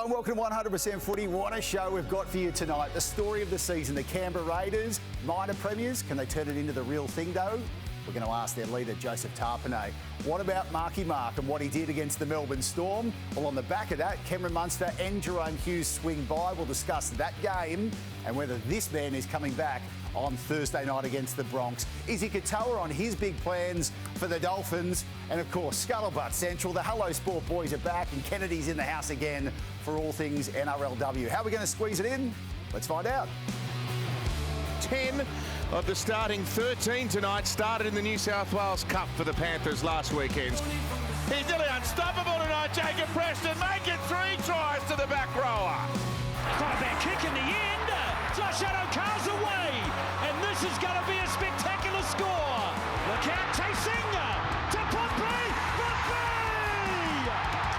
Hello and welcome to 100% Footy. What a show we've got for you tonight. The story of the season, the Canberra Raiders, minor premiers. Can they turn it into the real thing though? We're going to ask their leader, Joseph Tapine. What about Marky Mark and what he did against the Melbourne Storm? Well, on the back of that, Cameron Munster and Jerome Hughes swing by. We'll discuss that game and whether this man is coming back on Thursday night against the Broncos. Isaiya Katoa on his big plans for the Dolphins. And of course, Scuttlebutt Central, the Hello Sport boys are back and Kennedy's in the house again for all things NRLW. How are we going to squeeze it in? Let's find out. 10 of the starting 13 tonight started in the New South Wales Cup for the Panthers last weekend. He's nearly unstoppable tonight, Jacob Preston, making 3 tries to the back rower. Quite a bad kick in the end. Josh Addo-Carr's away, and this is going to be a spectacular score. Look out, chasing to Pompey.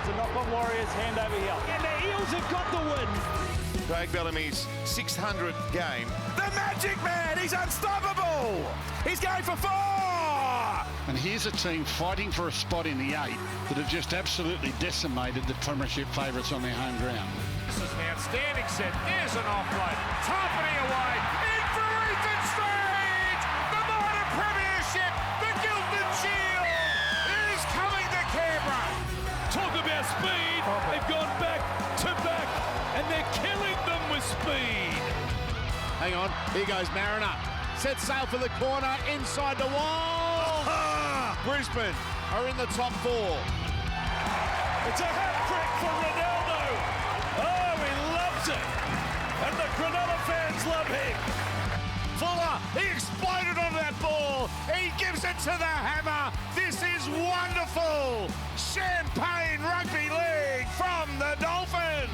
To knock on Warriors, hand over here. And the Eels have got the win. Craig Bellamy's 600th game. The Magic Man, he's unstoppable. He's going for 4. And here's a team fighting for a spot in the 8 that have just absolutely decimated the premiership favourites on their home ground. This is an outstanding set. There's an offload. Tapine away. In for Ethan Strange. The minor premiership. The Gilded Shield is coming to Canberra. Talk about speed. They've gone back to back, and they're killing them with speed. Hang on, here goes Mariner. Set sail for the corner, inside the wall. Brisbane are in the top 4. It's a hat-trick for Ronaldo. Oh, he loves it. And the Cronulla fans love him. Fuller, he exploded on that ball. He gives it to the hammer. This is wonderful. Champagne Rugby League from the Dolphins.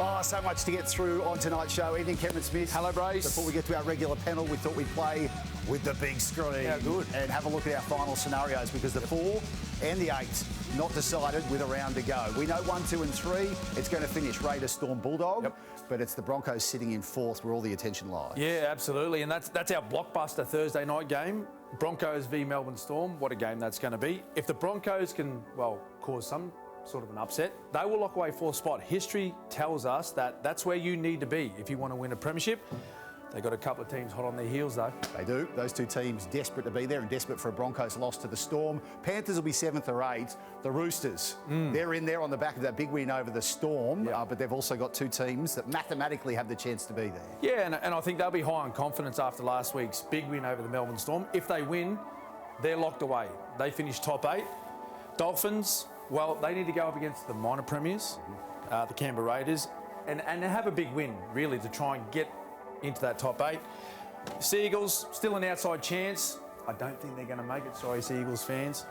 Oh, so much to get through on tonight's show. Evening, Cameron Smith. Hello, Brace. Before we get to our regular panel, we thought we'd play with the big screen. Yeah, good. And have a look at our final scenarios because the 4 and the 8 not decided with a round to go. We know 1, 2 and 3. It's going to finish Raiders, Storm, Bulldog. But it's the Broncos sitting in 4th where all the attention lies. Yeah, absolutely. And that's our blockbuster Thursday night game. Broncos v Melbourne Storm. What a game that's going to be. If the Broncos can, well, cause some sort of an upset, they will lock away 4th spot. History tells us that that's where you need to be if you want to win a premiership. They've got a couple of teams hot on their heels, though. They do. Those 2 teams desperate to be there and desperate for a Broncos loss to the Storm. Panthers will be 7th or 8th. The Roosters, they're in there on the back of that big win over the Storm, but they've also got 2 teams that mathematically have the chance to be there. Yeah, and I think they'll be high on confidence after last week's big win over the Melbourne Storm. If they win, they're locked away. They finish top 8. Dolphins, well, they need to go up against the minor premiers, the Canberra Raiders, and have a big win, really, to try and get into that top 8. Seagulls, still an outside chance. I don't think they're going to make it. Sorry, Seagulls fans.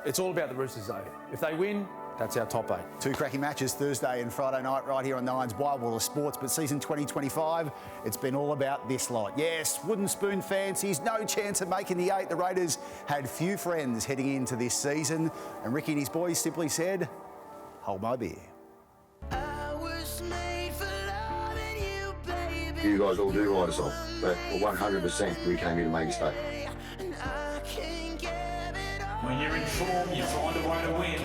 It's all about the Roosters, though. If they win, that's our top 8. 2 cracking matches Thursday and Friday night right here on Nine's Wild World of Sports. But season 2025, it's been all about this lot. Yes, wooden spoon fancies, no chance of making the 8. The Raiders had few friends heading into this season. And Ricky and his boys simply said, hold my beer. You guys all do write us off, but 100% we came here to make a statement. When you're in form, you find a way to win.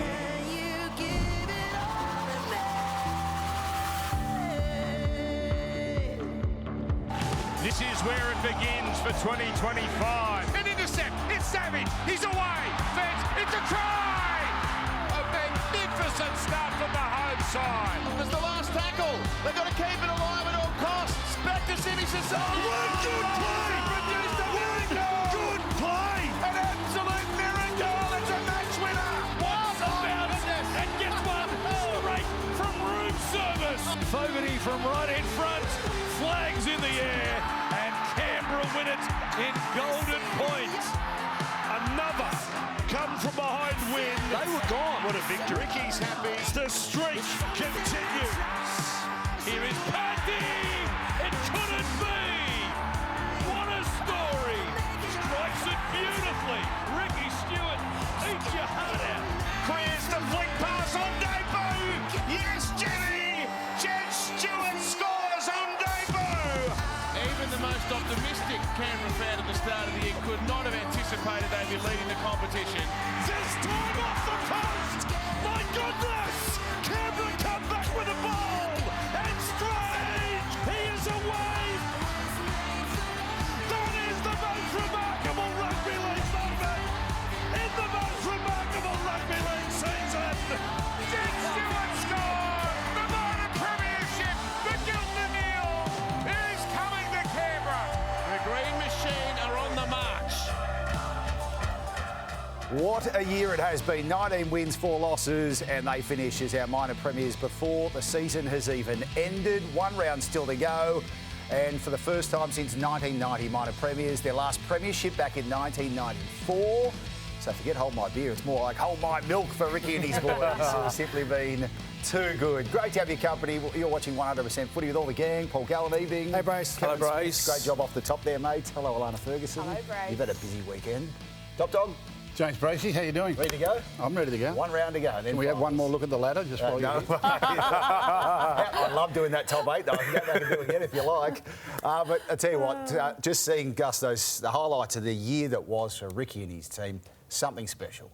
This is where it begins for 2025. An intercept. It's Savage. He's away. Fence. It's a try. A magnificent start from the home side. It's the last tackle. They've got to keep it alive at all costs. Back to Simi Sasaki. One good play. Produced a miracle. Good play. An absolute miracle. It's a match winner. What's about it? And gets one straight from room service. Fogarty from right in front. Flags in the air. And Canberra win it in golden point. Another come from behind win. They were gone. What a victory. Ricky's happy. The streak continues. Here is Paddy. It couldn't be. What a story. Strikes it beautifully. Ricky Stewart eats your heart out. Clears the flick pass on debut. Yes, Jimmy. Jed Stewart scores on debut. Even the most optimistic Canberra fan at the start of the year could not have anticipated they'd be leading the competition. This time off the post. My goodness. What a year it has been. 19 wins, 4 losses, and they finish as our minor premiers before the season has even ended. One round still to go. And for the first time since 1990, minor premiers, their last premiership back in 1994. So forget hold my beer, it's more like hold my milk for Ricky and his boys. It's simply been too good. Great to have your company. You're watching 100% Footy with all the gang. Paul Gallen, evening. Hey, Brace. Hello, Brace. Great job off the top there, mate. Hello, Alana Ferguson. Hello, Brace. You've had a busy weekend. Top Dog. James Bracey, how you doing? Ready to go? I'm ready to go. One round to go. Then Can we have one more look at the ladder just while no. you're I love doing that top 8, though. I can go back and do it again if you like. But I tell you what, just seeing Gusto's, the highlights of the year that was for Ricky and his team, something special.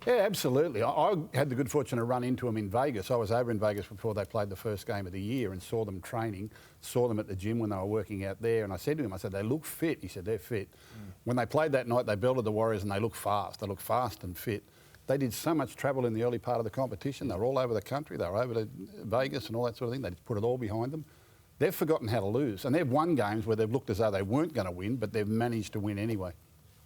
Yeah, absolutely. I had the good fortune to run into them in Vegas. I was over in Vegas before they played the first game of the year and saw them training, saw them at the gym when they were working out there. And I said to him, I said, they look fit. He said, they're fit. When they played that night, they belted the Warriors and they look fast. They look fast and fit. They did so much travel in the early part of the competition. They were all over the country. They were over to Vegas and all that sort of thing. They just put it all behind them. They've forgotten how to lose. And they've won games where they've looked as though they weren't going to win, but they've managed to win anyway.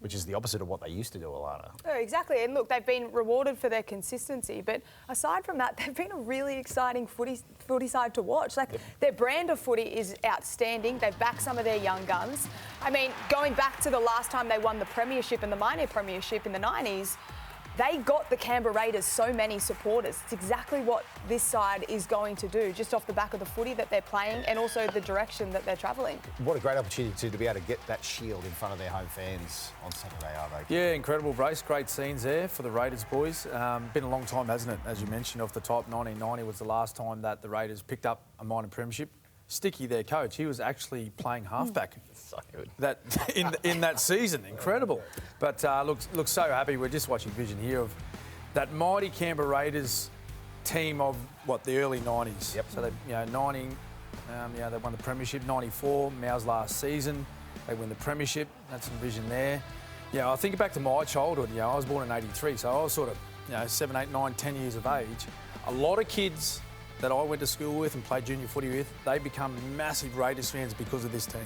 Which is the opposite of what they used to do, Alana. Oh, exactly. And look, they've been rewarded for their consistency. But aside from that, they've been a really exciting footy side to watch. Like, their brand of footy is outstanding. They've backed some of their young guns. I mean, going back to the last time they won the premiership and the minor premiership in the 90s, they got the Canberra Raiders so many supporters. It's exactly what this side is going to do, just off the back of the footy that they're playing and also the direction that they're travelling. What a great opportunity to be able to get that shield in front of their home fans on Saturday, are they? Yeah, incredible race. Great scenes there for the Raiders boys. Been a long time, hasn't it? As you mentioned off the top, 1990 was the last time that the Raiders picked up a minor premiership. Sticky, their coach, he was actually playing halfback. So good. That in that season, incredible. But looks so happy. We're just watching vision here of that mighty Canberra Raiders team of the early 90s. Yep. So they 90, they won the premiership. 94, Mau's last season, they win the premiership. That's some vision there. Yeah, I think back to my childhood. I was born in '83, so I was sort of 7, 8, 9, 10 years of age. A lot of kids that I went to school with and played junior footy with, they become massive Raiders fans because of this team.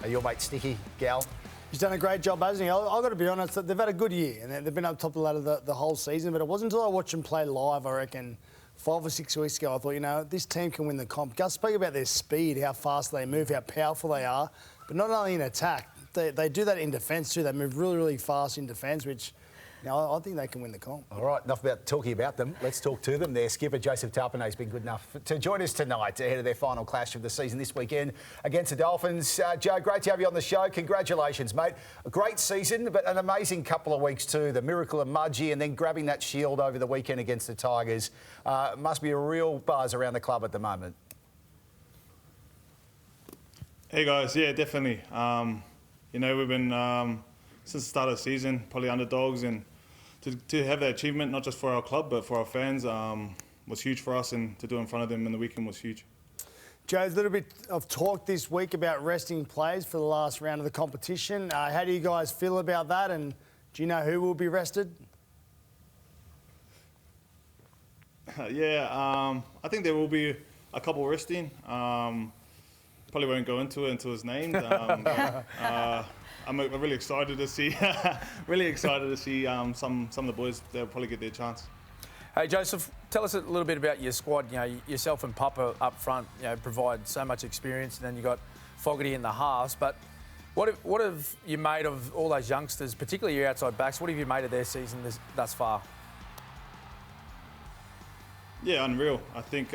Are your mate Sticky, Gal? He's done a great job, hasn't he? I've got to be honest, they've had a good year and they've been up top of the ladder the whole season, but it wasn't until I watched them play live, I reckon, 5 or 6 weeks ago, I thought, this team can win the comp. Gus spoke about their speed, how fast they move, how powerful they are, but not only in attack, they do that in defence too. They move really, really fast in defence, which I think they can win the comp. All right, enough about talking about them. Let's talk to them. Their skipper, Joseph Tapine, has been good enough to join us tonight ahead of their final clash of the season this weekend against the Dolphins. Joe, great to have you on the show. Congratulations, mate. A great season, but an amazing couple of weeks too. The miracle of Mudgee and then grabbing that shield over the weekend against the Tigers. Must be a real buzz around the club at the moment. Hey, guys. Yeah, definitely. We've been, since the start of the season, probably underdogs, and to have that achievement, not just for our club, but for our fans, was huge for us, and to do it in front of them in the weekend was huge. Joe, there's a little bit of talk this week about resting players for the last round of the competition. How do you guys feel about that, and do you know who will be rested? I think there will be a couple resting. Probably won't go into it until it's named. I'm really excited to see, some of the boys. They'll probably get their chance. Hey, Joseph, tell us a little bit about your squad. Yourself and Papa up front, provide so much experience, and then you got Fogarty in the halves. But what have you made of all those youngsters, particularly your outside backs? What have you made of their season thus far? Yeah, unreal. I think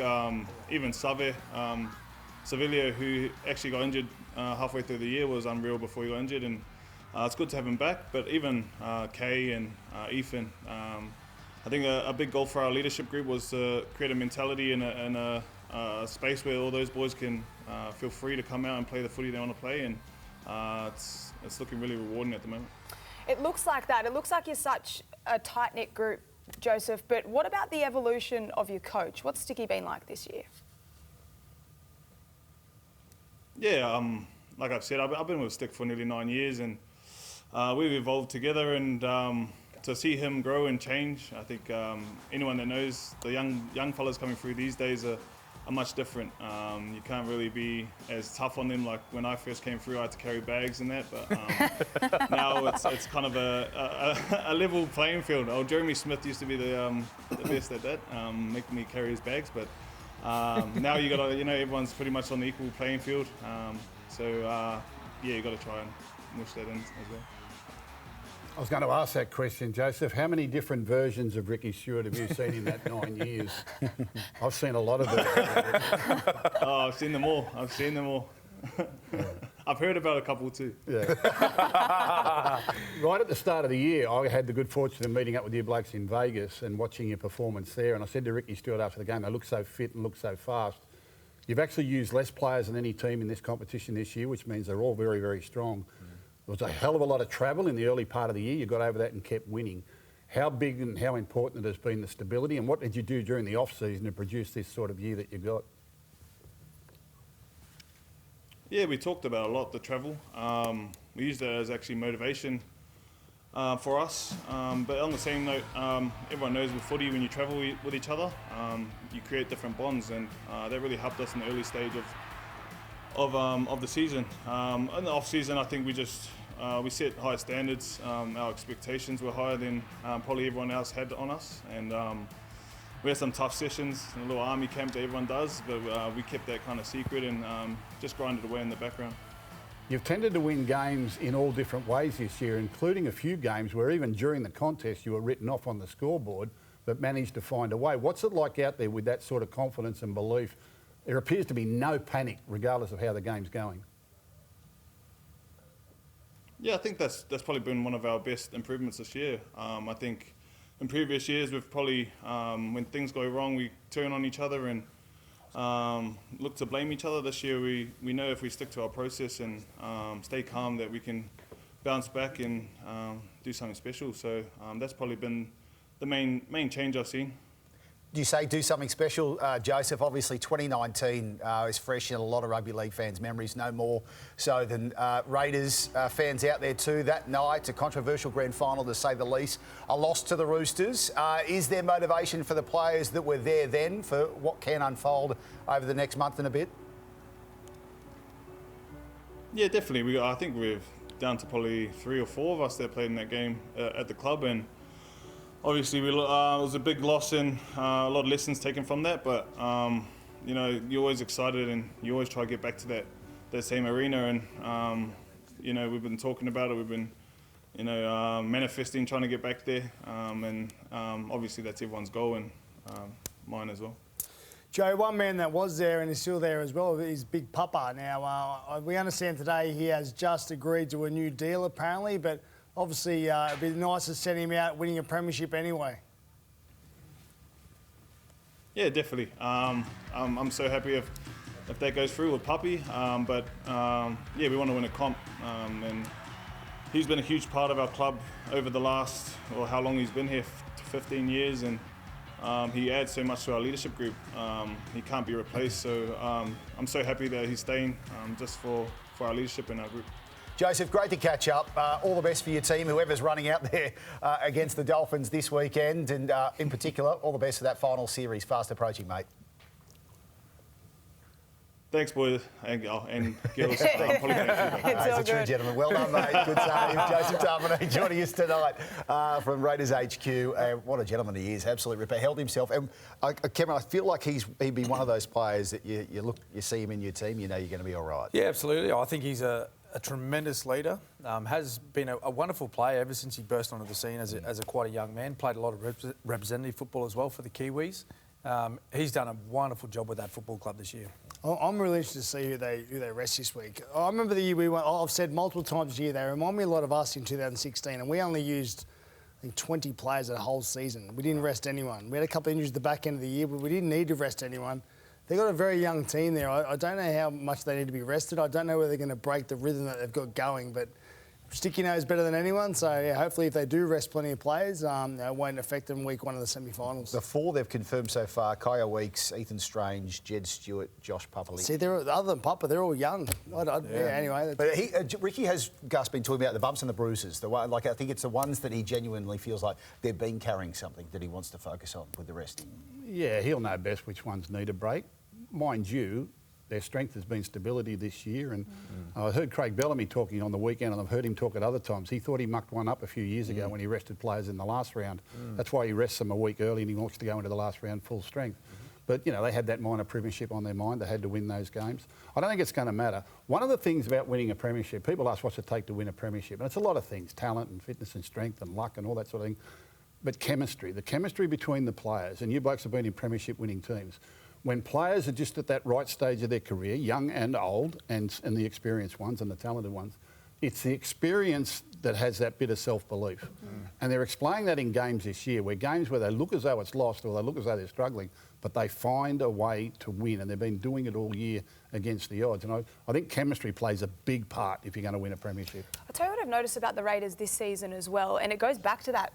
even Sevilla, who actually got injured halfway through the year, was unreal before he got injured, and it's good to have him back. But even Kay and Ethan, I think a big goal for our leadership group was to create a mentality and a space where all those boys can feel free to come out and play the footy they want to play, and it's looking really rewarding at the moment. It looks like that. It looks like you're such a tight-knit group, Joseph, but what about the evolution of your coach? What's Sticky been like this year? Yeah, like I've said, I've been with Stick for nearly 9 years, and we've evolved together, and to see him grow and change, I think anyone that knows the young fellas coming through these days are much different. You can't really be as tough on them like when I first came through. I had to carry bags and that, but now it's kind of a level playing field. Oh, Jeremy Smith used to be the best at that, making me carry his bags, but now you got to, everyone's pretty much on the equal playing field. Yeah, you got to try and mush that in as well. I was going to ask that question, Joseph. How many different versions of Ricky Stewart have you seen in that 9 years? I've seen a lot of it. Oh, I've seen them all. I've heard about a couple too. Yeah. Right at the start of the year, I had the good fortune of meeting up with you blokes in Vegas and watching your performance there. And I said to Ricky Stewart after the game, they look so fit and look so fast. You've actually used less players than any team in this competition this year, which means they're all very, very strong. There was a hell of a lot of travel in the early part of the year. You got over that and kept winning. How big and how important it has been, the stability, and what did you do during the off-season to produce this sort of year that you got? Yeah, we talked about a lot, the travel. We used it as actually motivation for us. But on the same note, everyone knows with footy, when you travel with each other, you create different bonds, and that really helped us in the early stage of the season. In the off-season, I think we set high standards. Our expectations were higher than probably everyone else had on us, and we had some tough sessions in a little army camp that everyone does, but we kept that kind of secret and just grinded away in the background. You've tended to win games in all different ways this year, including a few games where even during the contest you were written off on the scoreboard, but managed to find a way. What's it like out there with that sort of confidence and belief? There appears to be no panic regardless of how the game's going. Yeah, I think that's probably been one of our best improvements this year. I think in previous years we've probably, when things go wrong, we turn on each other and look to blame each other. This year we know if we stick to our process and stay calm that we can bounce back and do something special. So that's probably been the main change I've seen. Do you say do something special, Joseph? Obviously 2019 is fresh in a lot of rugby league fans' memories, no more so than Raiders fans out there too. That night, a controversial grand final to say the least, a loss to the Roosters. Is there motivation for the players that were there then for what can unfold over the next month and a bit? Yeah, definitely. I think we're down to probably 3 or 4 of us that played in that game at the club, and obviously, it was a big loss and a lot of lessons taken from that. But you're always excited and you always try to get back to that same arena. And we've been talking about it. We've been manifesting, trying to get back there. And obviously, that's everyone's goal and mine as well. Joe, one man that was there and is still there as well is Big Papa. Now, we understand today he has just agreed to a new deal apparently, but obviously, it'd be nice to send him out winning a premiership anyway. Yeah, definitely. I'm so happy if that goes through with Puppy. But we want to win a comp. And he's been a huge part of our club over the last, or how long he's been here, 15 years. And he adds so much to our leadership group. He can't be replaced. So I'm so happy that he's staying just for our leadership in our group. Joseph, great to catch up. All the best for your team, whoever's running out there against the Dolphins this weekend. And in particular, all the best for that final series. Fast approaching, mate. Thanks, boys and girls. It's a true gentleman. Well done, mate. Good save. Joseph Tapine joining us tonight from Raiders HQ. What a gentleman he is. Absolute ripper. Held himself. And Cameron, I feel like he'd be one of those players that you see him in your team, you know you're going to be all right. Yeah, absolutely. I think he's a tremendous leader. Has been a wonderful player ever since he burst onto the scene as a quite a young man. Played a lot of representative football as well for the Kiwis. He's done a wonderful job with that football club this year. I'm really interested to see who they rest this week. I remember the year we went. I've said multiple times this year they remind me a lot of us in 2016, and we only used I think 20 players that whole season. We didn't rest anyone. We had a couple of injuries at the back end of the year, but we didn't need to rest anyone. They've got a very young team there. I don't know how much they need to be rested. I don't know whether they're going to break the rhythm that they've got going, but Sticky knows better than anyone. So, yeah, hopefully if they do rest plenty of players, it won't affect them week 1 of the semi-finals. The 4 they've confirmed so far, Kaya Weeks, Ethan Strange, Jed Stewart, Josh Papali. See, other than Papa, they're all young. Anyway. But Ricky has, Gus, been talking about the bumps and the bruises. I think it's the ones that he genuinely feels like they've been carrying something that he wants to focus on with the rest. Yeah, he'll know best which ones need a break. mind you, their strength has been stability this year. And I heard Craig Bellamy talking on the weekend, and I've heard him talk at other times. He thought he mucked one up a few years ago when he rested players in the last round. That's why he rests them a week early and he wants to go into the last round full strength. But, you know, they had that minor premiership on their mind. They had to win those games. I don't think it's going to matter. One of the things about winning a premiership, people ask what's it take to win a premiership. And it's a lot of things, talent and fitness and strength and luck and all that sort of thing. But chemistry, the chemistry between the players, and you blokes have been in premiership winning teams, when players are just at that right stage of their career, young and old, and the experienced ones and the talented ones, it's the experience that has that bit of self-belief. And they're explaining that in games this year, where games where they look as though it's lost or they look as though they're struggling, but they find a way to win, and they've been doing it all year against the odds. And I think chemistry plays a big part if you're going to win a premiership. I'll tell you what I've noticed about the Raiders this season as well, and it goes back to that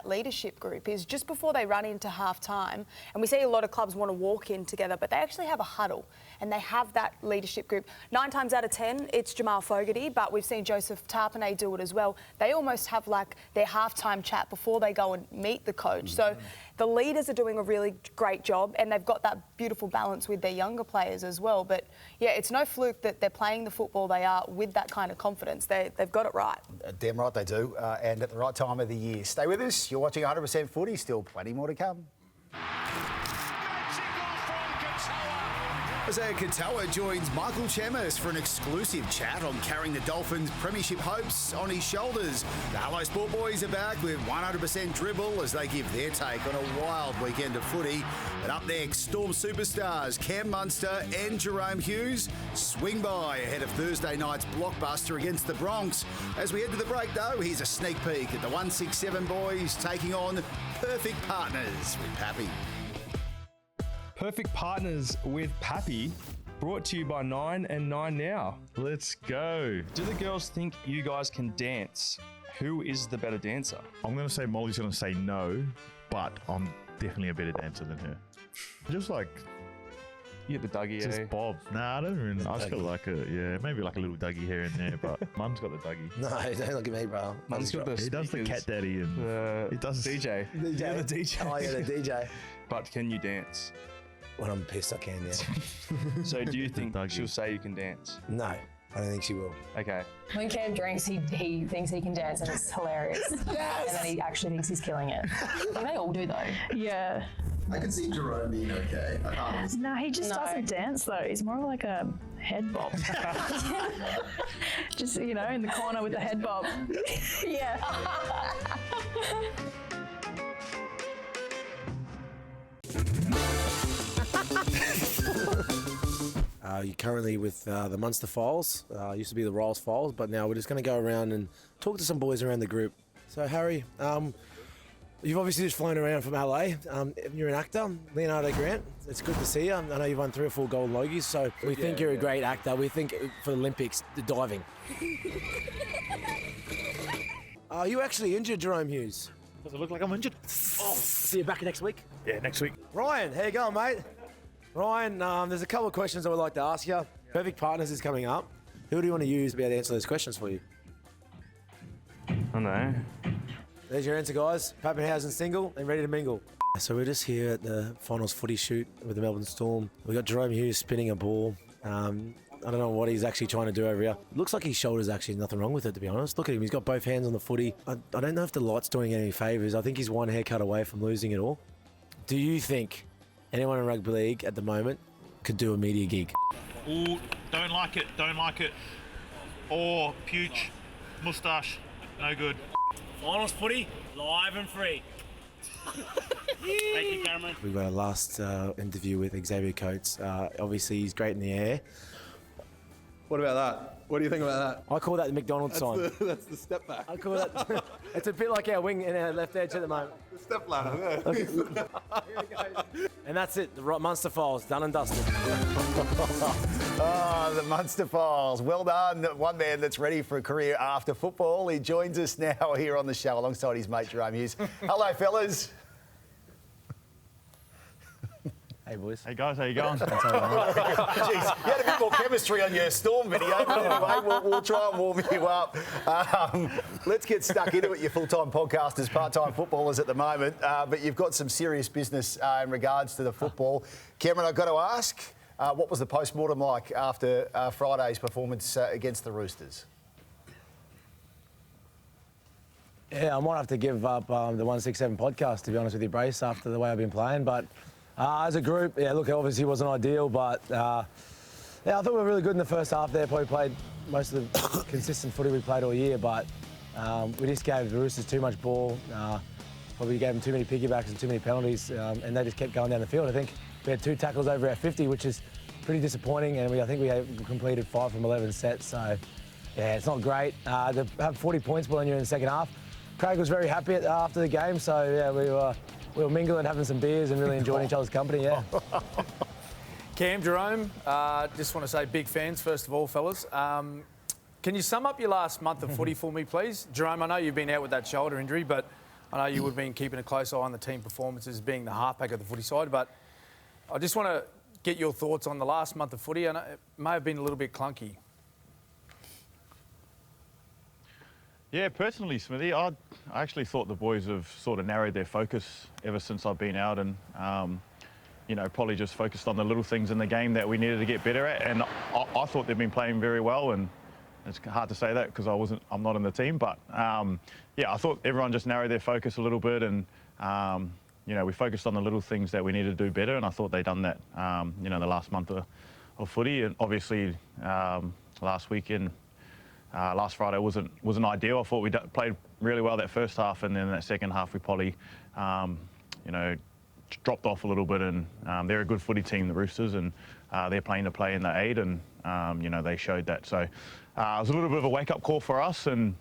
leadership group, is just before they run into half-time, and we see a lot of clubs want to walk in together, but they actually have a huddle and they have that leadership group. 9 times out of 10, it's Jamal Fogarty, but we've seen Joseph Tapine do it as well. They almost have like their half-time chat before they go and meet the coach. So the leaders are doing a really great job, and they've got that beautiful balance with their younger players as well. But yeah, it's no fluke that they're playing the football they are with that kind of confidence. They've got it right. Damn right they do, and at the right time of the year. Stay with us. You're watching 100% Footy. Still plenty more to come. Isaiya Katoa joins Michael Chemis for an exclusive chat on carrying the Dolphins' premiership hopes on his shoulders. The Hello Sport Boys are back with 100% dribble as they give their take on a wild weekend of footy. And up next, Storm superstars Cam Munster and Jerome Hughes swing by ahead of Thursday night's blockbuster against the Broncos. As we head to the break, though, here's a sneak peek at the 167 boys taking on Perfect Partners with Pappy. Perfect Partners with Pappy, brought to you by 9 and 9 Now. Let's go. Do the girls think you guys can dance? Who is the better dancer? I'm going to say Molly's going to say no, but I'm definitely a better dancer than her. Just like... You get the Dougie, just bob. Nah, I don't really. I just got like maybe like a little Dougie here and there, but Mum's got the Dougie. No, don't look at me, bro. Mum's got the He does the cat daddy and he does DJ. Yeah, the DJ. Oh, yeah, the DJ. But can you dance? When I'm pissed, I can, yeah. So do you think she'll say you can dance? No, I don't think she will. Okay. When Cam drinks, he thinks he can dance, and it's hilarious. Yes! And then he actually thinks he's killing it. I think they all do, though. Yeah. I can see Jerome being okay. No, he just doesn't dance, though. He's more like a head bob. Just, you know, in the corner with the head bob. Yeah. You're currently with the Munster Files. Used to be the Royals Files, but now we're just going to go around and talk to some boys around the group. So, Harry, you've obviously just flown around from LA. You're an actor, Leonardo Grant. It's good to see you. I know you've won 3 or 4 gold Logies, so we think you're a great actor. We think for the Olympics, the diving. Are you actually injured, Jerome Hughes? Does it look like I'm injured? Oh, see you back next week? Yeah, next week. Ryan, how you going, mate? Ryan, there's a couple of questions I would like to ask you. Perfect Partners is coming up. Who do you want to use to be able to answer those questions for you? I know. There's your answer, guys. Pappenhausen single and ready to mingle. So we're just here at the finals footy shoot with the Melbourne Storm. We've got Jerome Hughes spinning a ball. I don't know what he's actually trying to do over here. Looks like his shoulder's actually nothing wrong with it, to be honest. Look at him. He's got both hands on the footy. I don't know if the light's doing any favours. I think he's one haircut away from losing it all. Do you think anyone in rugby league at the moment could do a media gig? Ooh, don't like it. Or pooch, moustache, no good. Finals footy, live and free. Thank you, Cameron. We've got our last interview with Isaiya Katoa. Obviously, he's great in the air. What about that? What do you think about that? I call that the McDonald's sign. That's the step back. I call that. It's a bit like our wing and our left edge at the moment. The step ladder. And that's it. The Munster Files done and dusted. The Munster Files. Well done. One man that's ready for a career after football. He joins us now here on the show alongside his mate Jerome Hughes. Hello, fellas. Hey, boys. Hey, guys. How you going? Jeez, you had a bit more chemistry on your Storm video, but anyway, we'll try and warm you up. Let's get stuck into it. You're full-time podcasters, part-time footballers at the moment, but you've got some serious business in regards to the football. Cameron, I've got to ask, What was the post-mortem like after Friday's performance against the Roosters? Yeah, I might have to give up the 167 podcast, to be honest with you, Brace, after the way I've been playing. But as a group, yeah, look, it obviously wasn't ideal, but yeah, I thought we were really good in the first half there. Probably played most of the consistent footy we played all year, but we just gave the Roosters too much ball. Probably gave them too many piggybacks and too many penalties, and they just kept going down the field. I think we had 2 tackles over our 50, which is pretty disappointing, and I think we completed 5 from 11 sets. So, yeah, it's not great. To have 40 points pulling you in the second half. Craig was very happy after the game, so yeah, we were mingling, having some beers, and really enjoying each other's company. Yeah. Cam, Jerome, just want to say big fans first of all, fellas. Can you sum up your last month of footy for me, please? Jerome, I know you've been out with that shoulder injury, but I know you would have been keeping a close eye on the team performances, being the halfback of the footy side. But I just want to get your thoughts on the last month of footy. I know it may have been a little bit clunky. Yeah, personally, Smithy, I actually thought the boys have sort of narrowed their focus ever since I've been out, and you know, probably just focused on the little things in the game that we needed to get better at. And I thought they've been playing very well, and it's hard to say that because I'm not in the team, but yeah, I thought everyone just narrowed their focus a little bit, and you know, we focused on the little things that we needed to do better, and I thought they'd done that. You know, the last month of footy, and obviously last weekend. Last Friday wasn't ideal. I thought we played really well that first half, and then that second half we probably, you know, dropped off a little bit. And they're a good footy team, the Roosters, and they're playing to play in the 8, and you know, they showed that. So it was a little bit of a wake-up call for us, and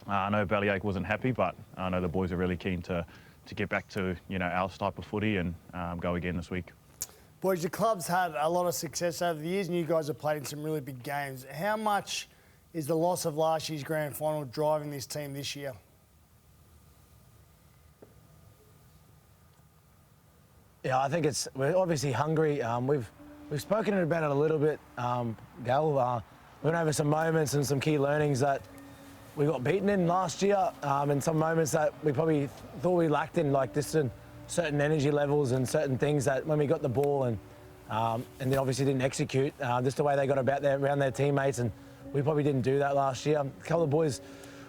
I know Bellyache wasn't happy, but I know the boys are really keen to get back to, you know, our type of footy and go again this week. Boys, your club's had a lot of success over the years, and you guys have played in some really big games. How much is the loss of last year's grand final driving this team this year? Yeah, I think we're obviously hungry. We've spoken about it a little bit, Gal. We went over some moments and some key learnings that we got beaten in last year, and some moments that we probably thought we lacked in, like just in certain energy levels and certain things that when we got the ball and then obviously didn't execute, just the way they got around their teammates, and we probably didn't do that last year. A couple of boys,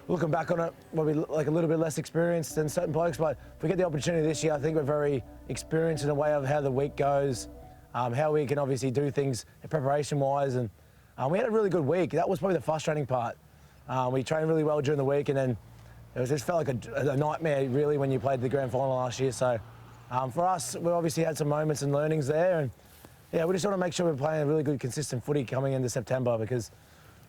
looking back on it, probably like a little bit less experienced than certain blokes, but if we get the opportunity this year, I think we're very experienced in a way of how the week goes, how we can obviously do things preparation-wise, and we had a really good week. That was probably the frustrating part. We trained really well during the week, and then it just felt like a nightmare, really, when you played the grand final last year. So for us, we obviously had some moments and learnings there, and yeah, we just want to make sure we're playing a really good, consistent footy coming into September, because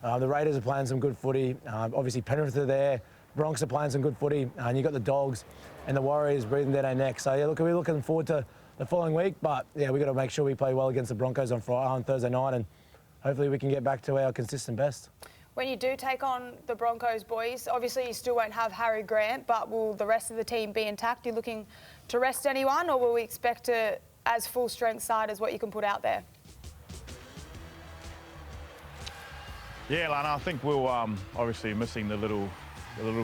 the Raiders are playing some good footy. Obviously, Penrith are there. Broncos are playing some good footy. And you've got the Dogs and the Warriors breathing down our neck. So, yeah, look, we're looking forward to the following week. But, yeah, we've got to make sure we play well against the Broncos on Thursday night. And hopefully we can get back to our consistent best. When you do take on the Broncos, boys, obviously you still won't have Harry Grant, but will the rest of the team be intact? Are you looking to rest anyone, or will we expect as full-strength side as what you can put out there? Yeah, Lana, I think we'll obviously missing the little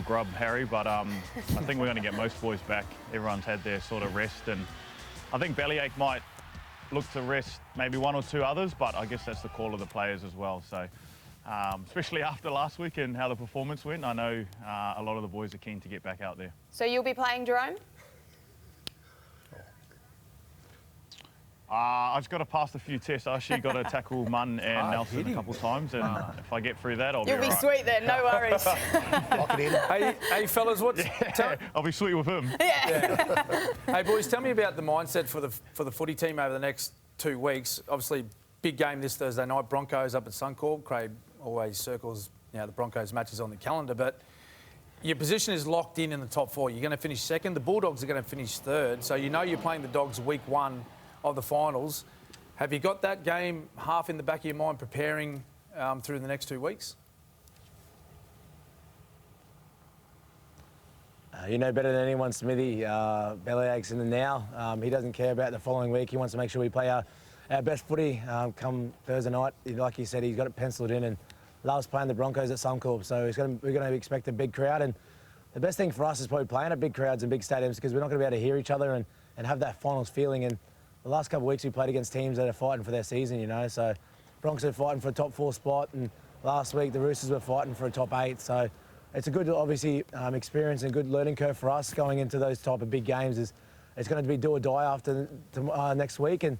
grub Harry, but I think we're going to get most boys back. Everyone's had their sort of rest, and I think Bellyache might look to rest maybe 1 or 2 others, but I guess that's the call of the players as well. So, especially after last week and how the performance went, I know a lot of the boys are keen to get back out there. So you'll be playing, Jerome? I've just got to pass a few tests. I actually got to tackle Munn and Nelson a couple of times, and if I get through that, I'll be all right. You'll be sweet then, no worries. Lock it in. Hey, fellas, I'll be sweet with him. Yeah. Hey, boys, tell me about the mindset for the footy team over the next 2 weeks. Obviously, big game this Thursday night. Broncos up at Suncorp. Craig always circles, you know, the Broncos matches on the calendar, but your position is locked in the top 4. You're going to finish second. The Bulldogs are going to finish third. So you know you're playing the Dogs week 1 of the finals. Have you got that game half in the back of your mind preparing through the next 2 weeks? You know better than anyone, Smithy. Bellyache's in the now. He doesn't care about the following week. He wants to make sure we play our best footy come Thursday night. Like you said, he's got it penciled in and loves playing the Broncos at Suncorp. So we're going to expect a big crowd. And the best thing for us is probably playing at big crowds and big stadiums, because we're not going to be able to hear each other and have that finals feeling. And the last couple of weeks we played against teams that are fighting for their season, you know. So Broncos are fighting for a top 4 spot, and last week the Roosters were fighting for a top 8. So it's a good, obviously, experience and good learning curve for us going into those type of big games. It's going to be do or die after next week, and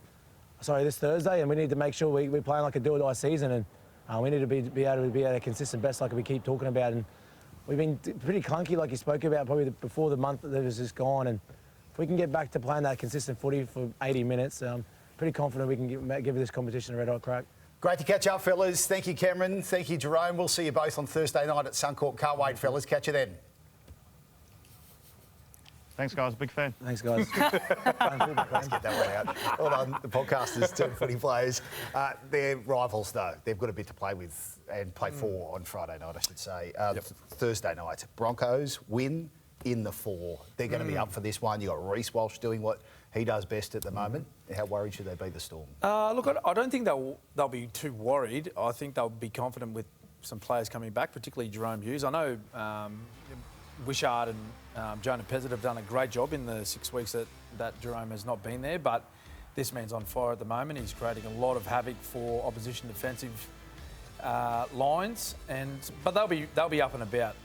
this Thursday, and we need to make sure we're playing like a do or die season, and we need to be able to be at a consistent best like we keep talking about. And we've been pretty clunky, like you spoke about, probably before the month that was just gone. And if we can get back to playing that consistent footy for 80 minutes, pretty confident we can give this competition a red-hot crack. Great to catch up, fellas. Thank you, Cameron. Thank you, Jerome. We'll see you both on Thursday night at Suncorp. Can't wait, fellas. Catch you then. Thanks, guys. Big fan. Thanks, guys. Let's get that one out. Well done, the podcasters, two footy players. They're rivals, though. They've got a bit to play with and play for on Friday night, I should say. Thursday night, Broncos win in the 4. They're going to be up for this one. You've got Reece Walsh doing what he does best at the moment. How worried should they be, the Storm? Look, I don't think they'll be too worried. I think they'll be confident with some players coming back, particularly Jerome Hughes. I know Wishart and Jonah Pezzett have done a great job in the 6 weeks that Jerome has not been there, but this man's on fire at the moment. He's creating a lot of havoc for opposition defensive lines, but they'll be up and about.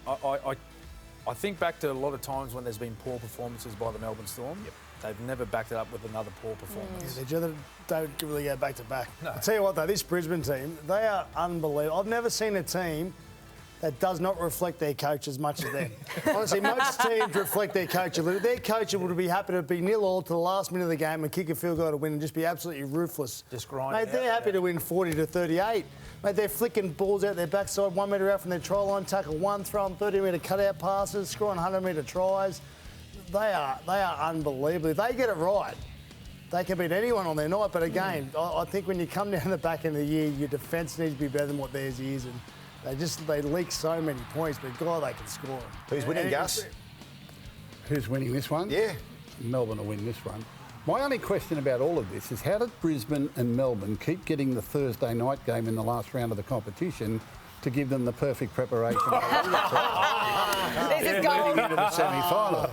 I think back to a lot of times when there's been poor performances by the Melbourne Storm. Yep. They've never backed it up with another poor performance. Yeah, they don't really go back to back. No. I'll tell you what, though, this Brisbane team, they are unbelievable. I've never seen a team that does not reflect their coach as much as them. Honestly, most teams reflect their coach a little. Their coach would be happy to be 0-0 to the last minute of the game and kick a field goal to win and just be absolutely ruthless. Just grind. Mate, they're happy to win 40-38. Mate, they're flicking balls out their backside, 1 metre out from their try line, tackle one, throw them 30-metre cutout passes, scoring 100-metre tries. They are unbelievable. If they get it right, they can beat anyone on their night. But again, I think when you come down the back end of the year, your defence needs to be better than what theirs is. And they leak so many points, but God, they can score. Who's winning, Gus? Who's winning this one? Yeah. Melbourne will win this one. My only question about all of this is how did Brisbane and Melbourne keep getting the Thursday night game in the last round of the competition to give them the perfect preparation This is going into the semi-final?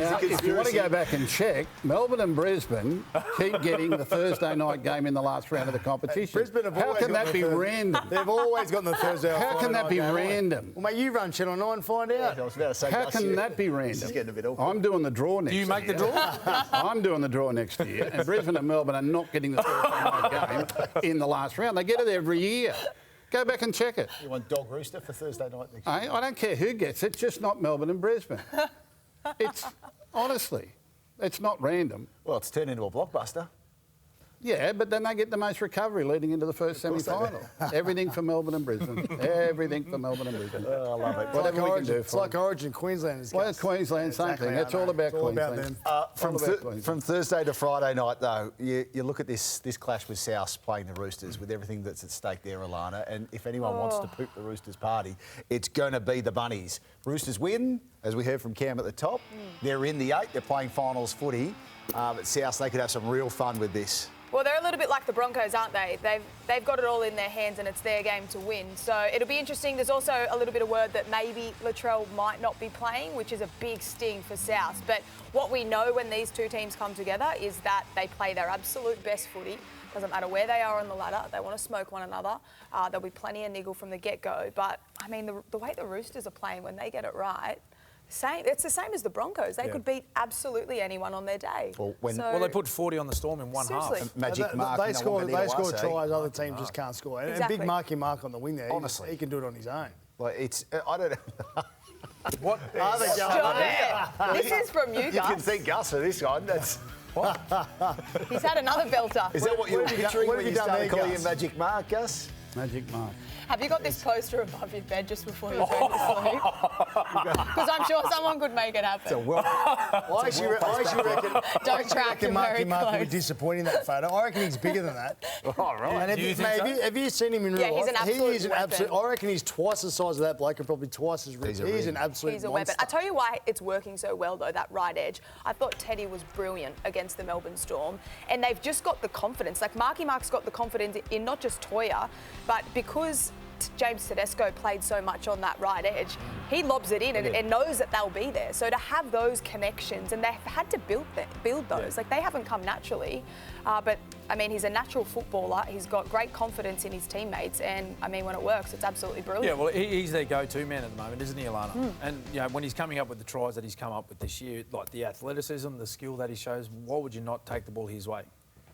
Now, if you want to go back and check, Melbourne and Brisbane keep getting the Thursday night game in the last round of the competition. Brisbane have How can that be random? They've always gotten the Thursday or How can that be Friday night game. random? Well, mate, you run Channel 9 and find out. I was about to say, How Gus, can that be random? This is getting a bit awkward. I'm doing the draw next year. Do you make the draw? I'm doing the draw next year, and Brisbane and Melbourne are not getting the Thursday night game in the last round. They get it every year. Go back and check it. You want Dog Rooster for Thursday night next year? I don't care who gets it, just not Melbourne and Brisbane. Honestly, it's not random. Well, it's turned into a blockbuster. Yeah, but then they get the most recovery leading into the first semi-final. Everything for Melbourne and Brisbane. Everything for Melbourne and Brisbane. Oh, I love it. Whatever we can do It's like Origin, Queensland. Well, Queensland, same thing. That's all about Queensland. From Thursday to Friday night, though, you look at this clash with South playing the Roosters with everything that's at stake there, Alana, and if anyone wants to poop the Roosters party, it's going to be the Bunnies. Roosters win, as we heard from Cam at the top. They're in the 8. They're playing finals footy. But South, they could have some real fun with this. Well, they're a little bit like the Broncos, aren't they? They've got it all in their hands and it's their game to win. So it'll be interesting. There's also a little bit of word that maybe Latrell might not be playing, which is a big sting for South. But what we know when these two teams come together is that they play their absolute best footy. Doesn't matter where they are on the ladder. They want to smoke one another. There'll be plenty of niggle from the get-go. But, I mean, the way the Roosters are playing when they get it right, it's the same as the Broncos. They could beat absolutely anyone on their day. Well, they put 40 on the Storm in one Seriously. half. Magic Mark. They score tries, other teams just can't score. And Exactly. big Marky Mark on the wing there. Honestly. He can do it on his own. Like I don't know. What? This is from you, Gus. You can thank Gus for this one. That's He's had another belter. Is that what you were picturing when you started calling him Gus? Magic Mark, Gus? Magic Mark. Have you got this poster above your bed just before you go to sleep? Because I'm sure someone could make it happen. I actually reckon Marky Marky Mark would be disappointed in that photo. I reckon he's bigger than that. Oh, right. And have you seen him in real life? he's an absolute weapon. I reckon he's twice the size of that bloke and probably twice as rich. He's an absolute He's a monster. weapon. I tell you why it's working so well, though, that right edge. I thought Teddy was brilliant against the Melbourne Storm, and they've just got the confidence. Like, Marky Mark's got the confidence in not just Toya, but because fact James Tedesco played so much on that right edge, he lobs it in and knows that they'll be there. So to have those connections, and they've had to build those. Like, they haven't come naturally. But, I mean, he's a natural footballer. He's got great confidence in his teammates. And, I mean, when it works, it's absolutely brilliant. Yeah, well, he's their go-to man at the moment, isn't he, Alana? And, you know, when he's coming up with the tries that he's come up with this year, like the athleticism, the skill that he shows, why would you not take the ball his way?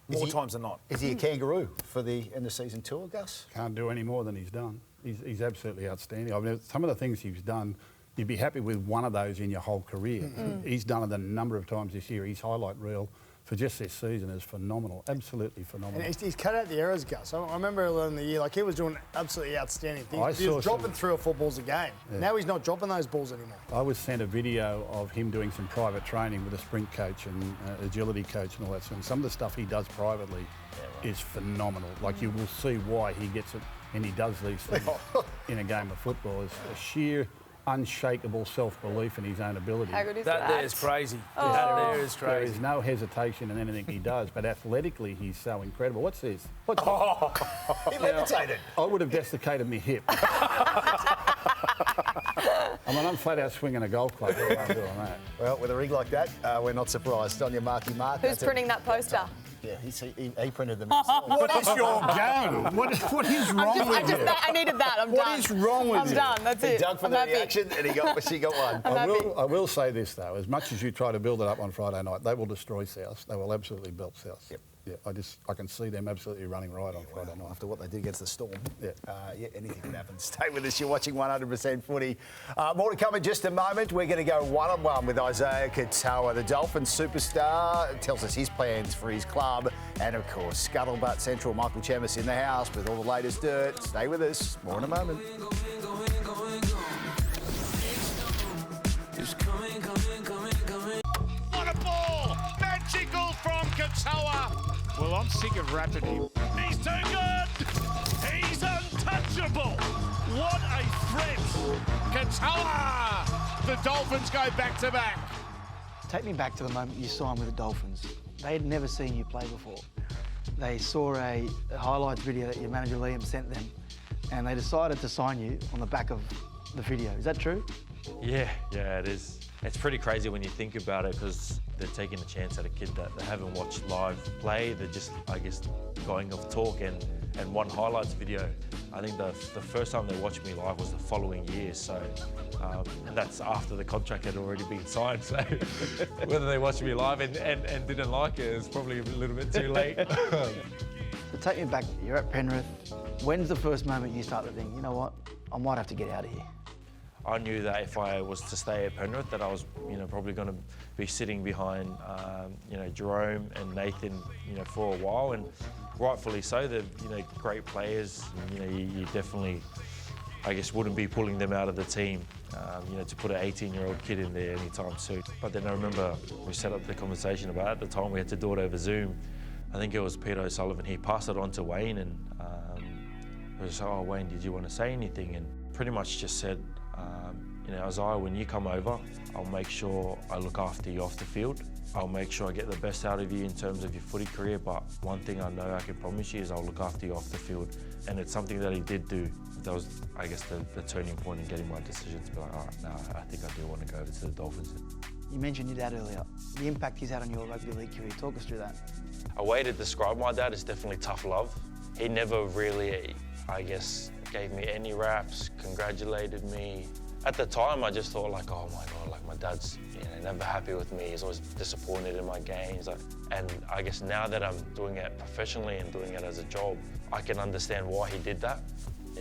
More times than not. Is he a kangaroo for the end of season tour, Gus? Can't do any more than he's done. He's absolutely outstanding. I mean, some of the things he's done, you'd be happy with one of those in your whole career. He's done it a number of times this year. His highlight reel for just this season is phenomenal, absolutely phenomenal. And he's cut out the errors, Gus. I remember earlier in the year, like, he was doing absolutely outstanding things. He was dropping 3 or 4 balls a game. Yeah. Now he's not dropping those balls anymore. I was sent a video of him doing some private training with a sprint coach and agility coach and all that. And some of the stuff he does privately is phenomenal. Like, you will see why he gets it and he does these things in a game of football. It's a sheer, unshakable self-belief in his own ability. How good is that? That there is crazy. Oh. That there is There crazy. is no hesitation in anything he does, but athletically he's so incredible. What's this? He levitated. I would have desiccated my hip. I mean, I'm flat out swinging a golf club. What am I doing that? Well, with a rig like that, we're not surprised. On your marky mark. Who's printing that poster? Yeah, he printed them himself. What is your game? What is wrong with you? I needed that. I'm done. What is wrong with you? I'm done. That's it. He dug for I'm the happy. reaction and she got one. I will say this, though. As much as you try to build it up on Friday night, they will destroy South. They will absolutely belt South. Yep. Yeah, I can see them absolutely running right on Friday night. After what they did against the Storm. Yeah, anything can happen. Stay with us. You're watching 100% Footy. More to come in just a moment. We're going to go one-on-one with Isaiya Katoa, the Dolphins superstar. Tells us his plans for his club. And, of course, Scuttlebutt Central, Michael Chemis in the house with all the latest dirt. Stay with us. More in a moment. What a ball! Magical from Katoa. Well, I'm sick of rapping him. He's too good. He's untouchable. What a threat. Katoa. The Dolphins go back to back. Take me back to the moment you signed with the Dolphins. They had never seen you play before. They saw a highlights video that your manager Liam sent them, and they decided to sign you on the back of the video. Is that true? Yeah, it is. It's pretty crazy when you think about it because they're taking a chance at a kid that they haven't watched live play. They're just, I guess, going off talk and one highlights video. I think the first time they watched me live was the following year, so and that's after the contract had already been signed. So whether they watched me live and didn't like it, it's probably a little bit too late. So take me back. You're at Penrith. When's the first moment you start to think, you know what, I might have to get out of here? I knew that if I was to stay at Penrith, that I was, probably going to be sitting behind, Jerome and Nathan, for a while, and rightfully so. They're, great players. You definitely, I guess, wouldn't be pulling them out of the team, to put an 18-year-old kid in there anytime soon. But then I remember we set up the conversation about it. At the time we had to do it over Zoom. I think it was Peter O'Sullivan. He passed it on to Wayne, and it was, oh, Wayne, did you want to say anything? And pretty much just said, Isaiah, when you come over, I'll make sure I look after you off the field. I'll make sure I get the best out of you in terms of your footy career, but one thing I know I can promise you is I'll look after you off the field. And it's something that he did do. That was, I guess, the turning point in getting my decision to be like, all right, now I think I do want to go over to the Dolphins. You mentioned your dad earlier. The impact he's had on your rugby league career. Talk us through that. A way to describe my dad is definitely tough love. He never really, I guess, gave me any raps, congratulated me. At the time, I just thought like, oh my God, like my dad's never happy with me. He's always disappointed in my games. And I guess now that I'm doing it professionally and doing it as a job, I can understand why he did that.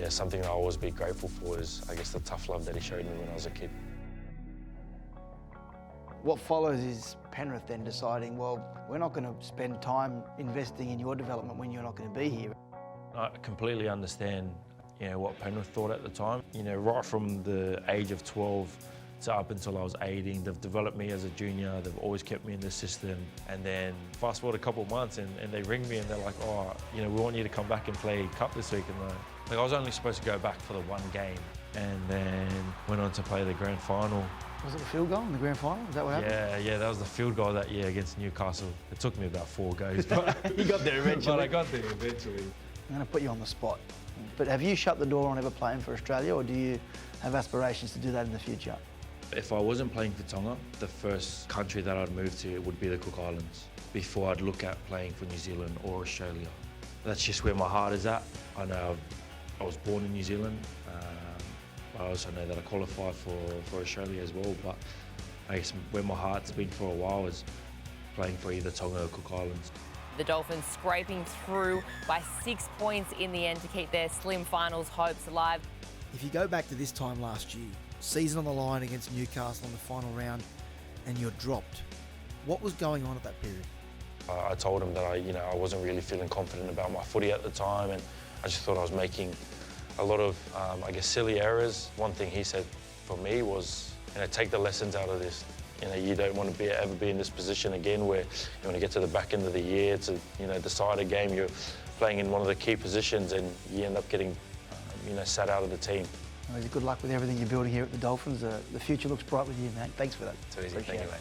Something I'll always be grateful for is, I guess, the tough love that he showed me when I was a kid. What follows is Penrith then deciding, well, we're not going to spend time investing in your development when you're not going to be here. I completely understand what Penrith thought at the time. Right from the age of 12 to up until I was 18, they've developed me as a junior, they've always kept me in the system. And then fast forward a couple of months and they ring me and they're like, oh, we want you to come back and play Cup this week. And I was only supposed to go back for the one game and then went on to play the grand final. Was it a field goal in the grand final? Is that what happened? Yeah, that was the field goal that year against Newcastle. It took me about 4 goes, but you got there eventually. But I got there eventually. I'm going to put you on the spot. But have you shut the door on ever playing for Australia, or do you have aspirations to do that in the future? If I wasn't playing for Tonga, the first country that I'd move to would be the Cook Islands before I'd look at playing for New Zealand or Australia. That's just where my heart is at. I know I was born in New Zealand, but I also know that I qualify for Australia as well. But I guess where my heart's been for a while is playing for either Tonga or Cook Islands. The Dolphins scraping through by 6 points in the end to keep their slim finals hopes alive. If you go back to this time last year, season on the line against Newcastle in the final round, and you're dropped, what was going on at that period? I told him that I wasn't really feeling confident about my footy at the time, and I just thought I was making a lot of, silly errors. One thing he said for me was, take the lessons out of this. You don't want to ever be in this position again where you want to get to the back end of the year to, decide a game. You're playing in one of the key positions and you end up getting, sat out of the team. Well, good luck with everything you're building here at the Dolphins. The future looks bright with you, mate. Thanks for that. Too easy. Thank you, mate.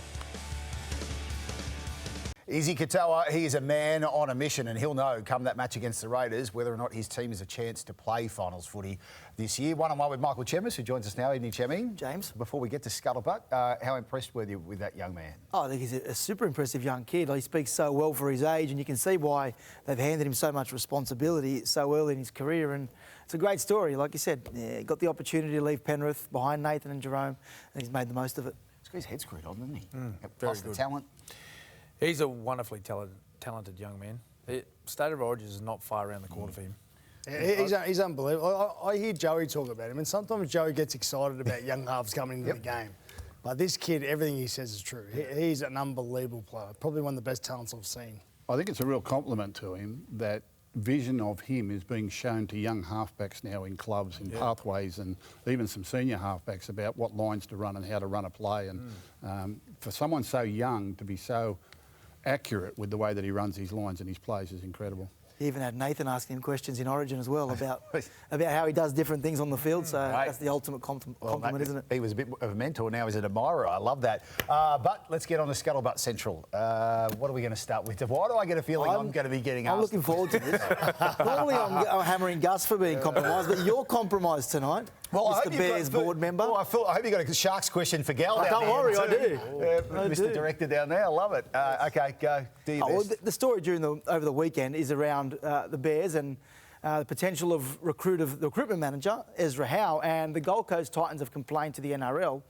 Isaiya Katoa, he is a man on a mission, and he'll know come that match against the Raiders whether or not his team has a chance to play finals footy this year. One-on-one with Michael Chemis, who joins us now. Evening, Chemi. James. Before we get to Scuttlebutt, how impressed were you with that young man? Oh, I think he's a super impressive young kid. He speaks so well for his age, and you can see why they've handed him so much responsibility so early in his career. And it's a great story. Like you said, he got the opportunity to leave Penrith behind Nathan and Jerome, and he's made the most of it. He's got his head screwed on, hasn't he? Very Plus the good. talent. He's a wonderfully talented young man. State of Origin is not far around the corner for him. He's unbelievable. I hear Joey talk about him, and sometimes Joey gets excited about young halves coming into the game. But this kid, everything he says is true. He's an unbelievable player, probably one of the best talents I've seen. I think it's a real compliment to him that vision of him is being shown to young halfbacks now in clubs, in pathways, and even some senior halfbacks about what lines to run and how to run a play. And for someone so young to be so accurate with the way that he runs his lines and his plays is incredible. He even had Nathan asking him questions in Origin as well about how he does different things on the field. So that's the ultimate compliment, isn't it? He was a bit of a mentor, now he's an admirer. I love that. But let's get on to Scuttlebutt Central. What are we going to start with? Why do I get a feeling I'm going to be getting asked? I'm looking forward to this. Normally I'm hammering Gus for being compromised, but you're compromised tonight. Well, Mr. Bears board member. I hope you got a Sharks question for Gal down there. Don't worry, I do. Mr. Director down there, I love it. OK, go. Do your best. Well, the story over the weekend is around the Bears and the potential of the recruitment manager, Ezra Howe, and the Gold Coast Titans have complained to the NRL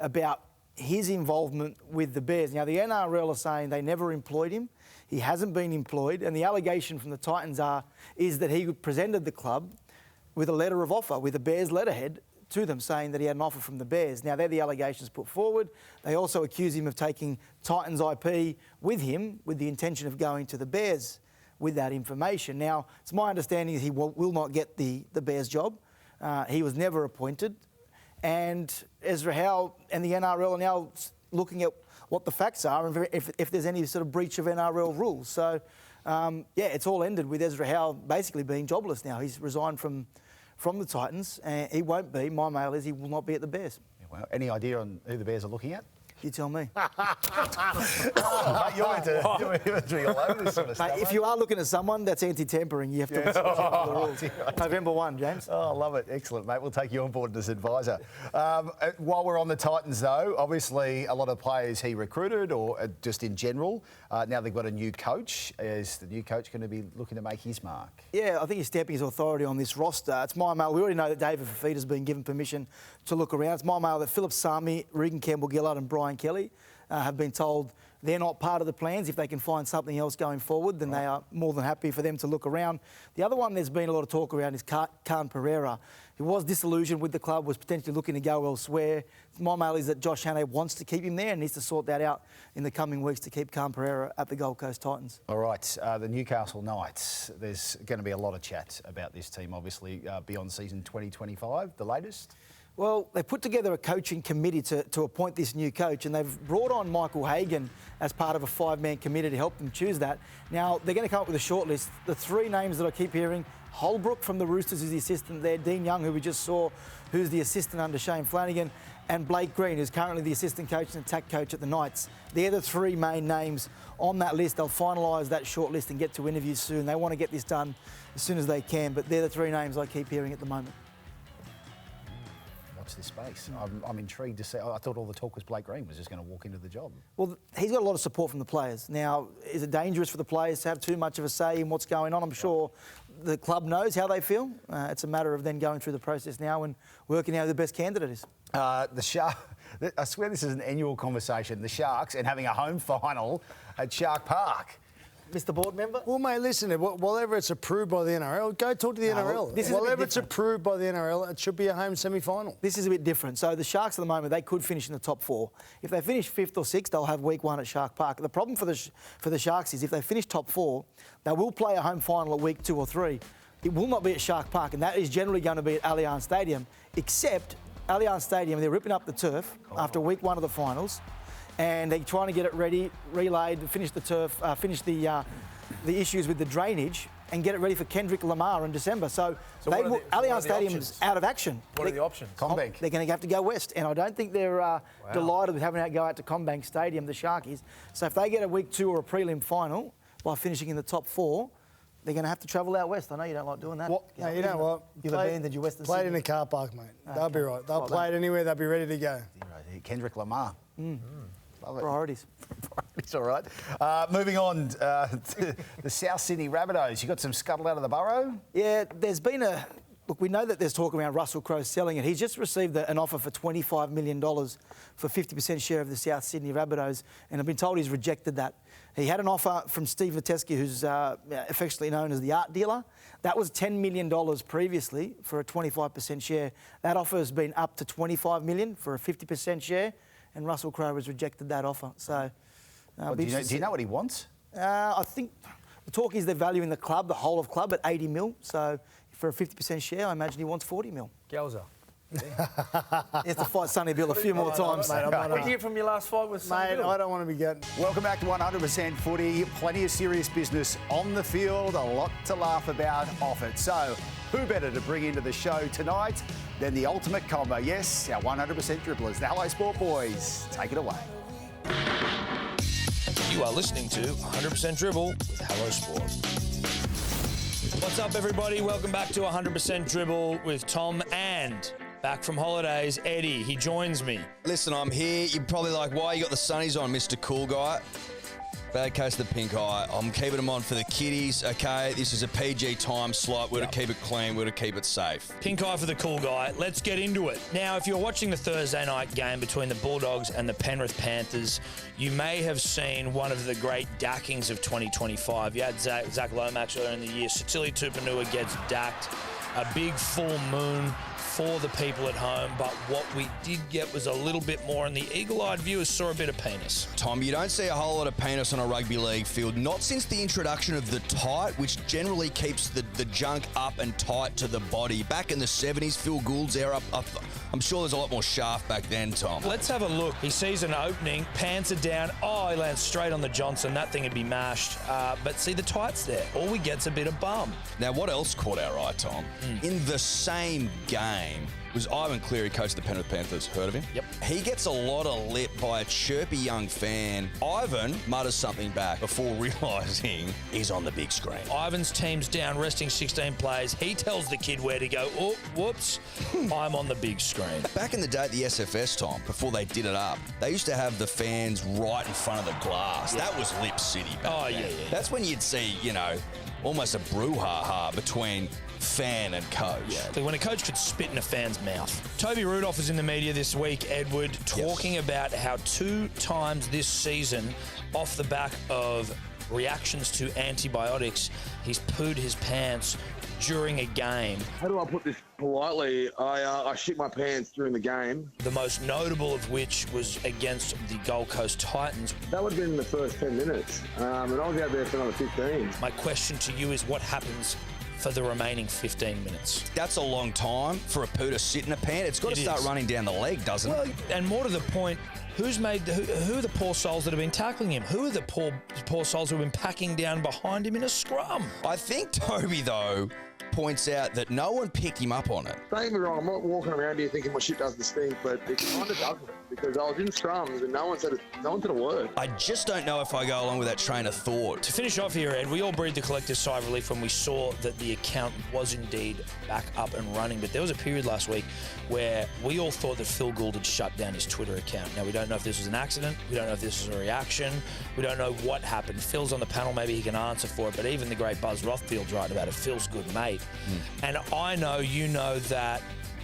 about his involvement with the Bears. Now, the NRL are saying they never employed him. He hasn't been employed, and the allegation from the Titans is that he presented the club with a letter of offer, with a Bears letterhead to them saying that he had an offer from the Bears. Now, they're the allegations put forward. They also accuse him of taking Titans IP with him with the intention of going to the Bears with that information. Now, it's my understanding that he will not get the Bears job. He was never appointed. And Ezra Howe and the NRL are now looking at what the facts are and if there's any sort of breach of NRL rules. So, it's all ended with Ezra Howe basically being jobless now. He's resigned from the Titans, and he won't be. My mail is he will not be at the Bears. Yeah, well, any idea on who the Bears are looking at? You tell me. Mate, you're into all over this sort of stuff. Mate, if you are looking at someone that's anti-tampering, you have to listen to the rules. November 1, James. Oh, I love it. Excellent, mate. We'll take you on board as advisor. While we're on the Titans, though, obviously a lot of players he recruited or just in general. Now they've got a new coach. Is the new coach going to be looking to make his mark? Yeah, I think he's stamping his authority on this roster. It's my mail. We already know that David Fafita's been given permission to look around. It's my mail that Philip Sami, Regan Campbell-Gillard and Brian Kelly have been told they're not part of the plans. If they can find something else going forward, then they are more than happy for them to look around. The other one there's been a lot of talk around is Khan Pereira, who was disillusioned with the club, was potentially looking to go elsewhere. My mail is that Josh Hannay wants to keep him there and needs to sort that out in the coming weeks to keep Khan Pereira at the Gold Coast Titans. All right, the Newcastle Knights. There's going to be a lot of chat about this team, obviously, beyond season 2025, the latest. Well, they put together a coaching committee to appoint this new coach, and they've brought on Michael Hagan as part of a 5-man committee to help them choose that. Now, they're going to come up with a shortlist. The 3 names that I keep hearing, Holbrook from the Roosters is the assistant there, Dean Young, who we just saw, who's the assistant under Shane Flanagan, and Blake Green, who's currently the assistant coach and attack coach at the Knights. They're the three main names on that list. They'll finalise that short list and get to interviews soon. They want to get this done as soon as they can, but they're the three names I keep hearing at the moment. Watch this space. I'm intrigued to see. I thought all the talk was Blake Green was just going to walk into the job. Well, he's got a lot of support from the players. Now, is it dangerous for the players to have too much of a say in what's going on? I'm sure the club knows how they feel. It's a matter of then going through the process now and working out who the best candidate is. The Shark. I swear this is an annual conversation. The Sharks and having a home final at Shark Park. Mr. Board Member? Well, mate, listen, whatever it's approved by the NRL, go talk to the NRL. Whatever it's approved by the NRL, it should be a home semi-final. This is a bit different. So the Sharks at the moment, they could finish in the top four. If they finish 5th or 6th, they'll have week 1 at Shark Park. The problem for the Sharks is if they finish top 4, they will play a home final at week 2 or 3. It will not be at Shark Park, and that is generally going to be at Allianz Stadium, except Allianz Stadium, they're ripping up the turf after week 1 of the finals, and they're trying to get it ready, relayed, finish the turf, finish the issues with the drainage, and get it ready for Kendrick Lamar in December. So Allianz Stadium's out of action. What are the options? Combank. They're going to have to go west, and I don't think they're delighted with having to go out to Combank Stadium, the Sharkies. So if they get a week 2 or a prelim final by finishing in the top 4, they're going to have to travel out west. I know you don't like doing that. No, you know what? You've abandoned your Western Play it in Sydney. a car park, mate. They'll be right. They'll play it anywhere. They'll be ready to go. Kendrick Lamar. Love it. Priorities. Priorities, all right. Moving on to the South Sydney Rabbitohs. You got some scuttle out of the burrow? Yeah, there's been a... Look, we know that there's talk around Russell Crowe selling it. He's just received an offer for $25 million for 50% share of the South Sydney Rabbitohs, and I've been told he's rejected that. He had an offer from Steve Vitescu, who's affectionately known as the art dealer. That was $10 million previously for a 25% share. That offer has been up to $25 million for a 50% share, and Russell Crowe has rejected that offer. So, Do you know what he wants? I think the talk is they're valuing the club, the whole of club, at 80 mil. So for a 50% share, I imagine he wants 40 mil. Gelza. He has to fight Sonny Bill a few more times. What did you get from your last fight with Sonny Bill? I don't want to be getting... Welcome back to 100% Footy. Plenty of serious business on the field, a lot to laugh about off it. So, who better to bring into the show tonight than the ultimate combo? Yes, our 100% dribblers, the Hello Sport boys. Take it away. You are listening to 100% Dribble with Hello Sport. What's up, everybody? Welcome back to 100% Dribble with Tom and... back from holidays, Eddie. He joins me. Listen, I'm here. You're probably like, why you got the sunnies on, Mr. Cool Guy? Bad case of the pink eye. I'm keeping them on for the kiddies, okay? This is a PG time slot. We're to keep it clean. We're to keep it safe. Pink eye for the cool guy. Let's get into it. Now, if you're watching the Thursday night game between the Bulldogs and the Penrith Panthers, you may have seen one of the great dackings of 2025. You had Zach Lomax earlier in the year. Sicily Tupanua gets dacked. A big full moon for the people at home, but what we did get was a little bit more, and the eagle-eyed viewers saw a bit of penis. Tom, you don't see a whole lot of penis on a rugby league field, not since the introduction of the tight, which generally keeps the junk up and tight to the body. Back in the 70s, Phil Gould's era, I'm sure there's a lot more shaft back then, Tom. Let's have a look. He sees an opening, pants are down. Oh, he lands straight on the Johnson. That thing would be mashed. But see, the tight's there. All we get's a bit of bum. Now, what else caught our eye, Tom? In the same game was Ivan Cleary, coach of the Penrith Panthers. Heard of him? Yep. He gets a lot of lip by a chirpy young fan. Ivan mutters something back before realising he's on the big screen. Ivan's team's down, resting 16 players. He tells the kid where to go. Oh, whoops, I'm on the big screen. Back in the day at the SFS, Tom, before they did it up, they used to have the fans right in front of the glass. Yeah. That was Lip City back then. Yeah. That's when you'd see, almost a brouhaha between fan and coach. Yeah. When a coach could spit in a fan's mouth. Toby Rudolph was in the media this week, Edward, talking about how 2 times this season, off the back of reactions to antibiotics, he's pooed his pants during a game. How do I put this politely? I shit my pants during the game. The most notable of which was against the Gold Coast Titans. That would have been in the first 10 minutes, and I was out there for another 15. My question to you is, what happens for the remaining 15 minutes? That's a long time for a poo to sit in a pant. It's got to start running down the leg, doesn't it? And more to the point, who are the poor souls that have been tackling him? Who are the poor souls who have been packing down behind him in a scrum? I think Toby, though, points out that no one picked him up on it. Don't get me wrong, I'm not walking around here thinking my shit doesn't stink, but it kind of doesn't, because I was in scrums and no one said a word. I just don't know if I go along with that train of thought. To finish off here, Ed, we all breathed a collective sigh of relief when we saw that the account was indeed back up and running. But there was a period last week where we all thought that Phil Gould had shut down his Twitter account. Now, we don't know if this was an accident. We don't know if this was a reaction. We don't know what happened. Phil's on the panel. Maybe he can answer for it. But even the great Buzz Rothfield's right about it. Phil's good mate. And I know, you know, that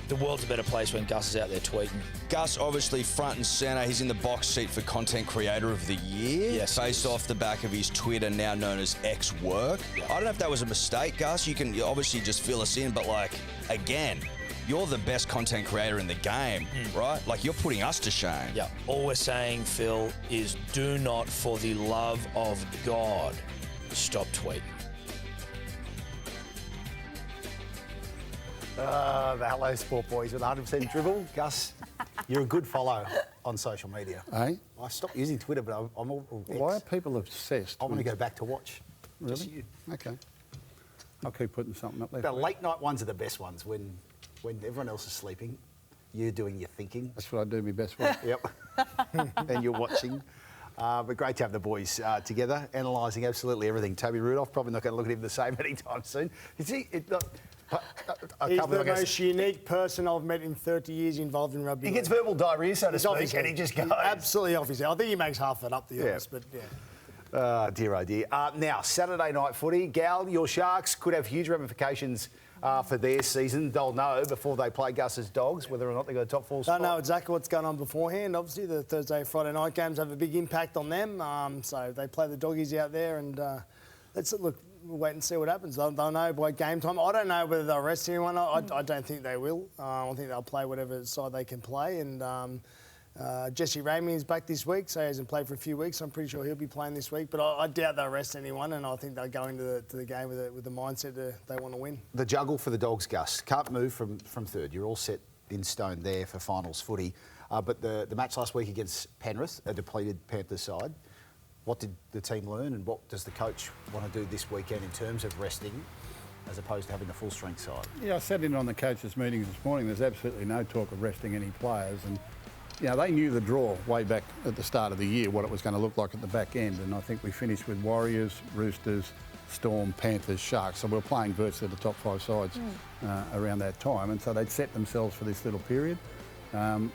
the world's a better place when Gus is out there tweeting. Gus, obviously front and centre. He's in the box seat for Content Creator of the Year, based off the back of his Twitter, now known as X-Work. I don't know if that was a mistake, Gus. You can obviously just fill us in, but, like, again, you're the best content creator in the game, right? Like, you're putting us to shame. Yeah. All we're saying, Phil, is do not, for the love of God, stop tweeting. The Hello Sport boys with 100% dribble. Gus, you're a good follow on social media. Eh? I stopped using Twitter, but I'm all Why are people obsessed? I want to go back to watch. Really? Just you. Okay. I'll keep putting something up there. The late night ones are the best ones when everyone else is sleeping. You're doing your thinking. That's what I do my best work. Yep. And you're watching. But great to have the boys together, analysing absolutely everything. Toby Rudolph, probably not going to look at him the same anytime soon. Is he? He's the most unique person I've met in 30 years involved in rugby. He gets verbal diarrhea, so to speak, and he just goes. Absolutely off his head. I think he makes half that up, to be honest, but yeah. Dear, oh dear. Now, Saturday night footy. Gal, your Sharks could have huge ramifications for their season. They'll know before they play Gus's Dogs whether or not they got a top four spot. Don't know exactly what's going on beforehand. Obviously, the Thursday, Friday night games have a big impact on them. So they play the Doggies out there, and we'll wait and see what happens. They'll know by game time. I don't know whether they'll rest anyone. I don't think they will. I think they'll play whatever side they can play. And Jesse Ramey is back this week, so he hasn't played for a few weeks. I'm pretty sure he'll be playing this week. But I doubt they'll rest anyone, and I think they'll go into the game with the mindset they want to win. The juggle for the Dogs, Gus. Can't move from third. You're all set in stone there for finals footy. But the match last week against Penrith, a depleted Panthers side, what did the team learn, and what does the coach want to do this weekend in terms of resting as opposed to having the full strength side? Yeah, I said in on the coaches' meetings this morning, there's absolutely no talk of resting any players. And, you know, they knew the draw way back at the start of the year, what it was going to look like at the back end. And I think we finished with Warriors, Roosters, Storm, Panthers, Sharks. So we were playing virtually the top five sides around that time. And so they'd set themselves for this little period.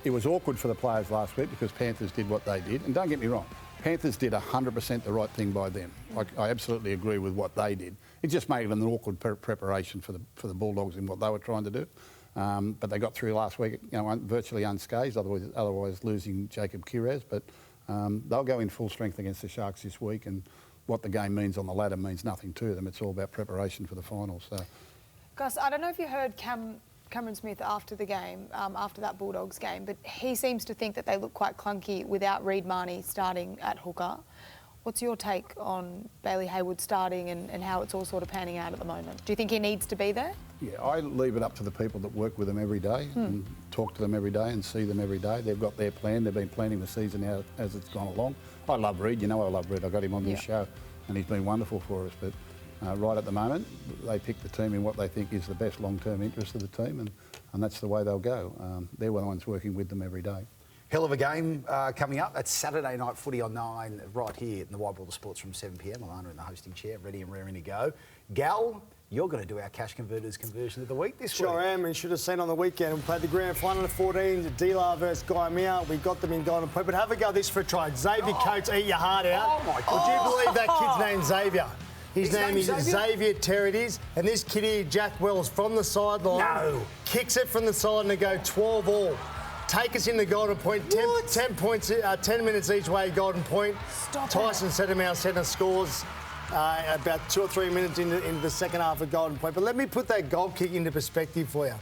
It was awkward for the players last week because Panthers did what they did. And don't get me wrong, Panthers did 100% the right thing by them. I absolutely agree with what they did. It just made it an awkward preparation for the Bulldogs in what they were trying to do. But they got through last week, virtually unscathed, otherwise losing Jacob Kiraz. But they'll go in full strength against the Sharks this week, and what the game means on the ladder means nothing to them. It's all about preparation for the finals. So, Gus, I don't know if you heard Cameron Smith after the game, after that Bulldogs game, but he seems to think that they look quite clunky without Reid Marnie starting at hooker. What's your take on Bailey Hayward starting and how it's all sort of panning out at the moment? Do you think he needs to be there? Yeah, I leave it up to the people that work with them every day and talk to them every day and see them every day. They've got their plan. They've been planning the season out as it's gone along. I love Reid. You know I love Reid. I got him on this show and he's been wonderful for us. But right at the moment, they pick the team in what they think is the best long-term interest of the team, and that's the way they'll go. They're the ones working with them every day. Hell of a game coming up. That's Saturday night footy on 9 right here in the Wide World of Sports from 7 p.m. Alana in the hosting chair, ready and raring to go. Gal, you're going to do our Cash Converters conversion of the week this week. Sure am, and should have seen on the weekend. We played the grand final of 14, D-La versus Guy Meow. We got them in Golden Point, but have a go this for a try. Xavier Coates, eat your heart out. Oh, my God. Would you believe that kid's name's Xavier? His name is Xavier Terrides, and this kid here, Jack Wells, from the sideline, kicks it from the side and they go 12 all. Take us in the Golden Point, 10 points, 10 minutes each way, Golden Point. Tyson Sedemau centre scores about 2 or 3 minutes into the second half of Golden Point. But let me put that goal kick into perspective for you.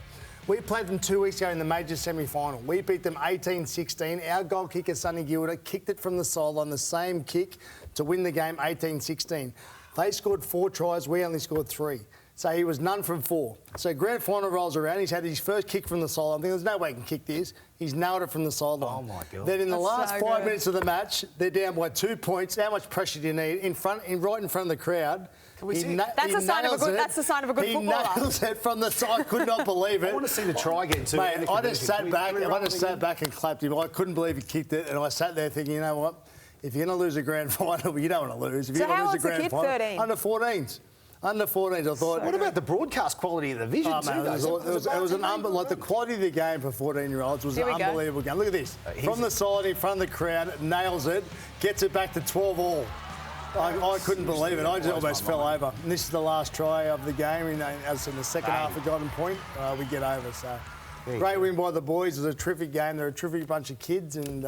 We played them 2 weeks ago in the major semi-final. We beat them 18-16. Our goal kicker, Sonny Gilder, kicked it from the sideline, the same kick to win the game 18-16. They scored 4 tries, we only scored 3. So he was none from 4. So grand final rolls around, he's had his first kick from the sideline. I think there's no way he can kick this. He's nailed it from the sideline. Oh, my God. Then in the last so 5 good. minutes of the match, they're down by 2 points. How much pressure do you need? Right in front of the crowd. That's the sign of a good He footballer. nails it from the side. I could not believe it. I want to see the try again too. Mate, I just sat back and clapped him. I couldn't believe he kicked it, and I sat there thinking, you know what? If you're going to lose a grand final, you don't want to lose. If you're going to lose a grand final, 13? Under 14s. Under 14s, I thought. What about the broadcast quality of the vision too? It was an like the quality of the game for 14-year-olds was an unbelievable game. Look at this. From the side, in front of the crowd, nails it, gets it back to 12 all. I couldn't believe it. I just almost fell over. And this is the last try of the game. And as in the second half of Golden Point, we get over. So great win by the boys. It was a terrific game. They're a terrific bunch of kids, and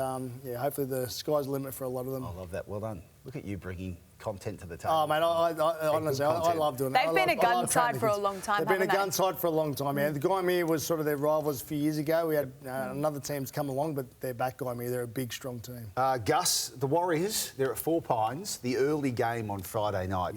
hopefully the sky's the limit for a lot of them. I love that. Well done. Look at you bringing content to the table. Oh, mate, honestly, I love doing that. They've been a gun side for a long time, They've been a haven't they? gun side for a long time, yeah. The Guymere was sort of their rivals a few years ago. We had another team's come along, but they're back Guymere. They're a big, strong team. Gus, the Warriors, they're at Four Pines, the early game on Friday night.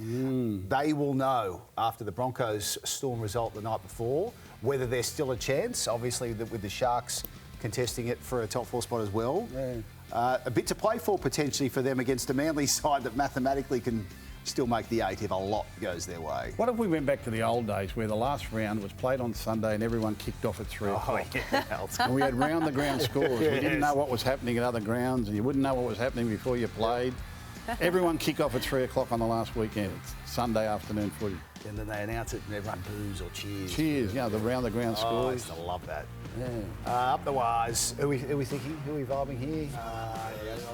They will know after the Broncos Storm result the night before whether there's still a chance, obviously with the Sharks contesting it for a top 4 spot as well. Yeah. A bit to play for potentially for them against a Manly side that mathematically can still make the 8 if a lot goes their way. What if we went back to the old days where the last round was played on Sunday and everyone kicked off at 3 o'clock? And we had round-the-ground scores. We didn't know what was happening at other grounds, and you wouldn't know what was happening before you played. Everyone kick off at 3 o'clock on the last weekend. It's Sunday afternoon footy. And then they announce it and everyone boos or cheers. Cheers, the round-the-ground scores. I used to love that. Yeah. Up the wires. Who are we thinking? Who are we vibing here?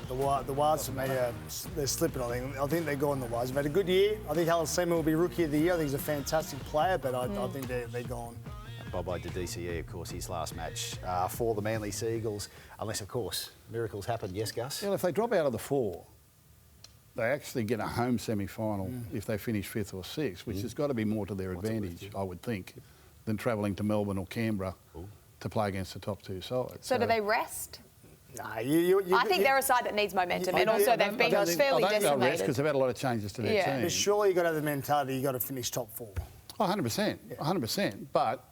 The Wires for me, they're slipping, I think. I think they're going the Wires. They've had a good year. I think Alan Seaman will be Rookie of the Year. I think he's a fantastic player, but I think they're gone. Bye-bye to DCE, of course, his last match for the Manly Seagulls. Unless, of course, miracles happen. Yes, Gus? Well, if they drop out of the 4, they actually get a home semi-final if they finish 5th or 6th, which has got to be more to their advantage, I would think, than travelling to Melbourne or Canberra to play against the top 2 sides. So do they rest? Nah, I think they're a side that needs momentum, and also they've been fairly decimated. Because they've had a lot of changes to their team. But surely you've got to have the mentality you've got to finish top 4. Oh, 100%, 100%. But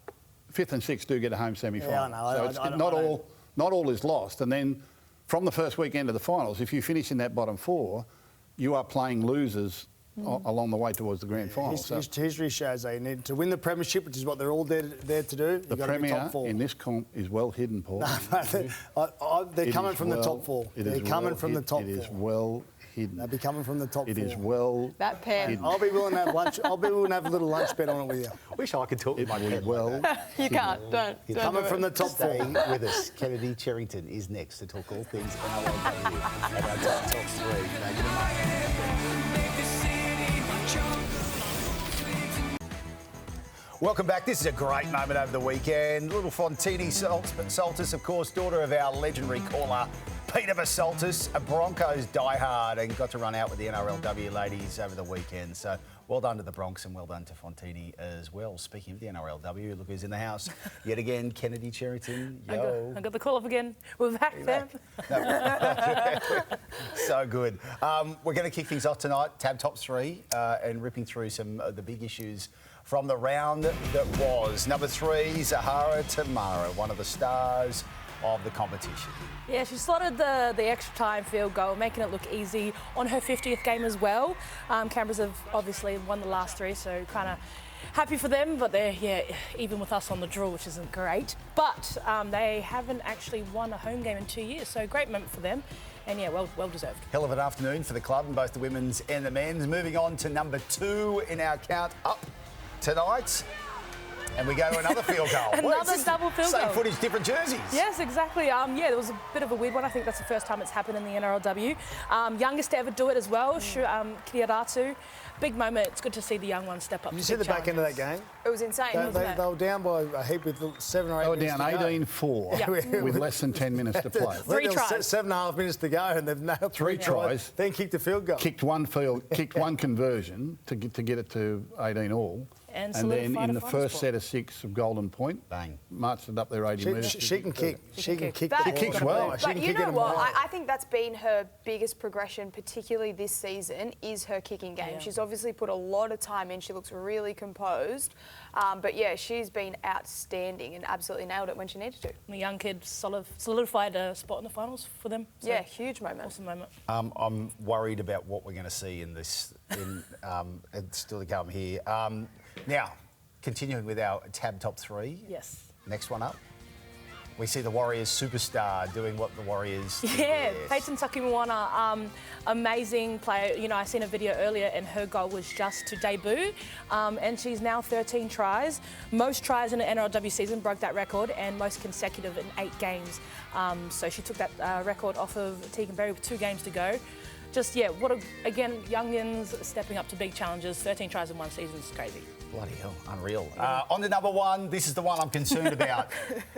5th and 6th do get a home semi-final. Yeah, I know. So it's not all is lost. And then from the first weekend of the finals, if you finish in that bottom 4, you are playing losers along the way towards the grand final. History shows they need to win the premiership, which is what they're all there to do. The premier in this comp is well hidden, Paul. They're coming from the top 4. They're coming from the top 4. It is well hidden. They'll be coming from the top 4. It is well that pen. hidden. I'll be willing to have lunch. I'll be willing to have a little lunch bet on it with you. Wish I could talk to my pen well. You can't. Don't. Coming from the top 4. Stay with us. Kennedy Cherrington is next to talk all things NRLW at our top 3. Thank you very much. Welcome back. This is a great moment over the weekend. Little Fontini Saltis, of course, daughter of our legendary caller, Peter Basaltis, a Broncos diehard, and got to run out with the NRLW ladies over the weekend. So well done to the Bronx and well done to Fontini as well. Speaking of the NRLW, look who's in the house yet again, Kennedy Cherrington. Yo. I got the call up again. We're back then. So good. We're going to kick things off tonight, tab top 3, and ripping through some of the big issues from the round that was. Number 3, Zahara Tamara, one of the stars of the competition. Yeah, she slotted the extra time field goal, making it look easy on her 50th game as well. Canberras have obviously won the last 3, so kind of happy for them, but they're even with us on the draw, which isn't great. But they haven't actually won a home game in 2 years, so great moment for them. And well deserved. Hell of an afternoon for the club in both the women's and the men's. Moving on to number 2 in our count up tonight. And we go to another field goal. Another double field goal. Same footage, different jerseys. Yes, exactly. There was a bit of a weird one. I think that's the first time it's happened in the NRLW. Youngest to ever do it as well, Kiriaratu. Big moment. It's good to see the young ones step up. Did you see the back end of that game? It was insane, wasn't it? They were down by a heap with 7 or 8 minutes to go. They were down 18-4 with less than 10 minutes to play. 3 tries. 7.5 minutes to go, and they've nailed 3 tries. Then kicked the field goal. Kicked one conversion to get it to 18 all. and then solidified in a the final first spot. set of 6 of Golden Point, bang, marched it up there 80 metres. She can kick. She can kick. She kicks well. But you know what? I think that's been her biggest progression, particularly this season, is her kicking game. Yeah. She's obviously put a lot of time in. She looks really composed. But yeah, she's been outstanding and absolutely nailed it when she needed to. The young kid solidified a spot in the finals for them. So Yeah, huge moment. Awesome moment. I'm worried about what we're going to see in this. It's still to come here. Now, continuing with our tab top 3. Yes. Next one up. We see the Warriors superstar doing what the Warriors do Yeah, best. Peyton Tuckimwana, amazing player. You know, I seen a video earlier and her goal was just to debut. And she's now 13 tries. Most tries in an NRLW season, broke that record, and most consecutive in 8 games. So she took that record off of Tegan Berry with 2 games to go. Just, yeah, again, youngins stepping up to big challenges. 13 tries in 1 season is crazy. Bloody hell, unreal. On to number 1, this is the one I'm concerned about.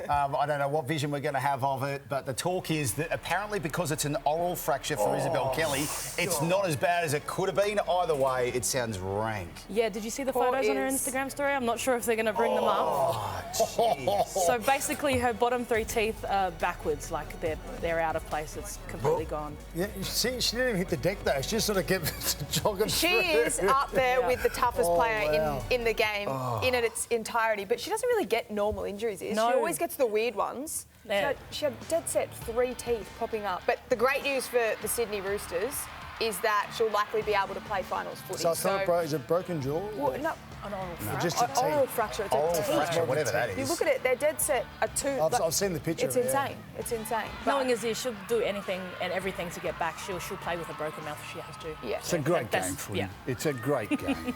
I don't know what vision we're going to have of it, but the talk is that apparently because it's an oral fracture for Isabel Kelly, it's not as bad as it could have been. Either way, it sounds rank. Yeah, did you see the photos on her Instagram story? I'm not sure if they're going to bring them up. So basically her bottom 3 teeth are backwards, like they're out of place. It's completely gone. Yeah, she didn't even hit the deck though. She just sort of kept jogging She through. is up there with the toughest player wow. in the game in its entirety, but she doesn't really get normal injuries. No. She always gets the weird ones. Yeah. She had dead set 3 teeth popping up. But the great news for the Sydney Roosters is that she'll likely be able to play finals footy. So it's not is it broken jaw? Well, no, an oral fracture. Just a teeth. Oral fracture. It's Oral a teeth. fracture, whatever that You is. look at it; they're dead set. A tooth. I've seen the picture. It's of it, insane. It's insane. Knowing Isaiya, she'll do anything and everything to get back. She'll play with a broken mouth if she has to. Yeah. It's a great game, footy. Yeah. It's a great game.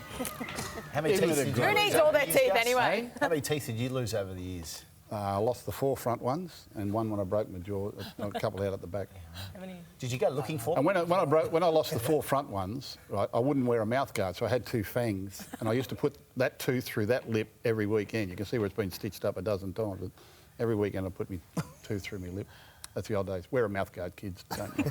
How many Isn't teeth it did great? you Who lose needs over all the their years, teeth Gus? anyway? How many teeth did you lose over the years? I lost the 4 front ones and one when I broke my jaw, a couple out at the back. Did you go looking for And them? when I lost the 4 front ones, right, I wouldn't wear a mouth guard, so I had 2 fangs, and I used to put that tooth through that lip every weekend. You can see where it's been stitched up a dozen times. But every weekend I put my tooth through my lip. That's the old days. Wear a mouth guard, kids. Don't you?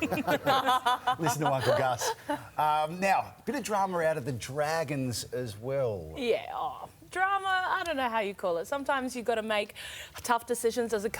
Listen to Uncle Gus. Now, a bit of drama out of the Dragons as well. Yeah, drama, I don't know how you call it. Sometimes you've got to make tough decisions as a coach.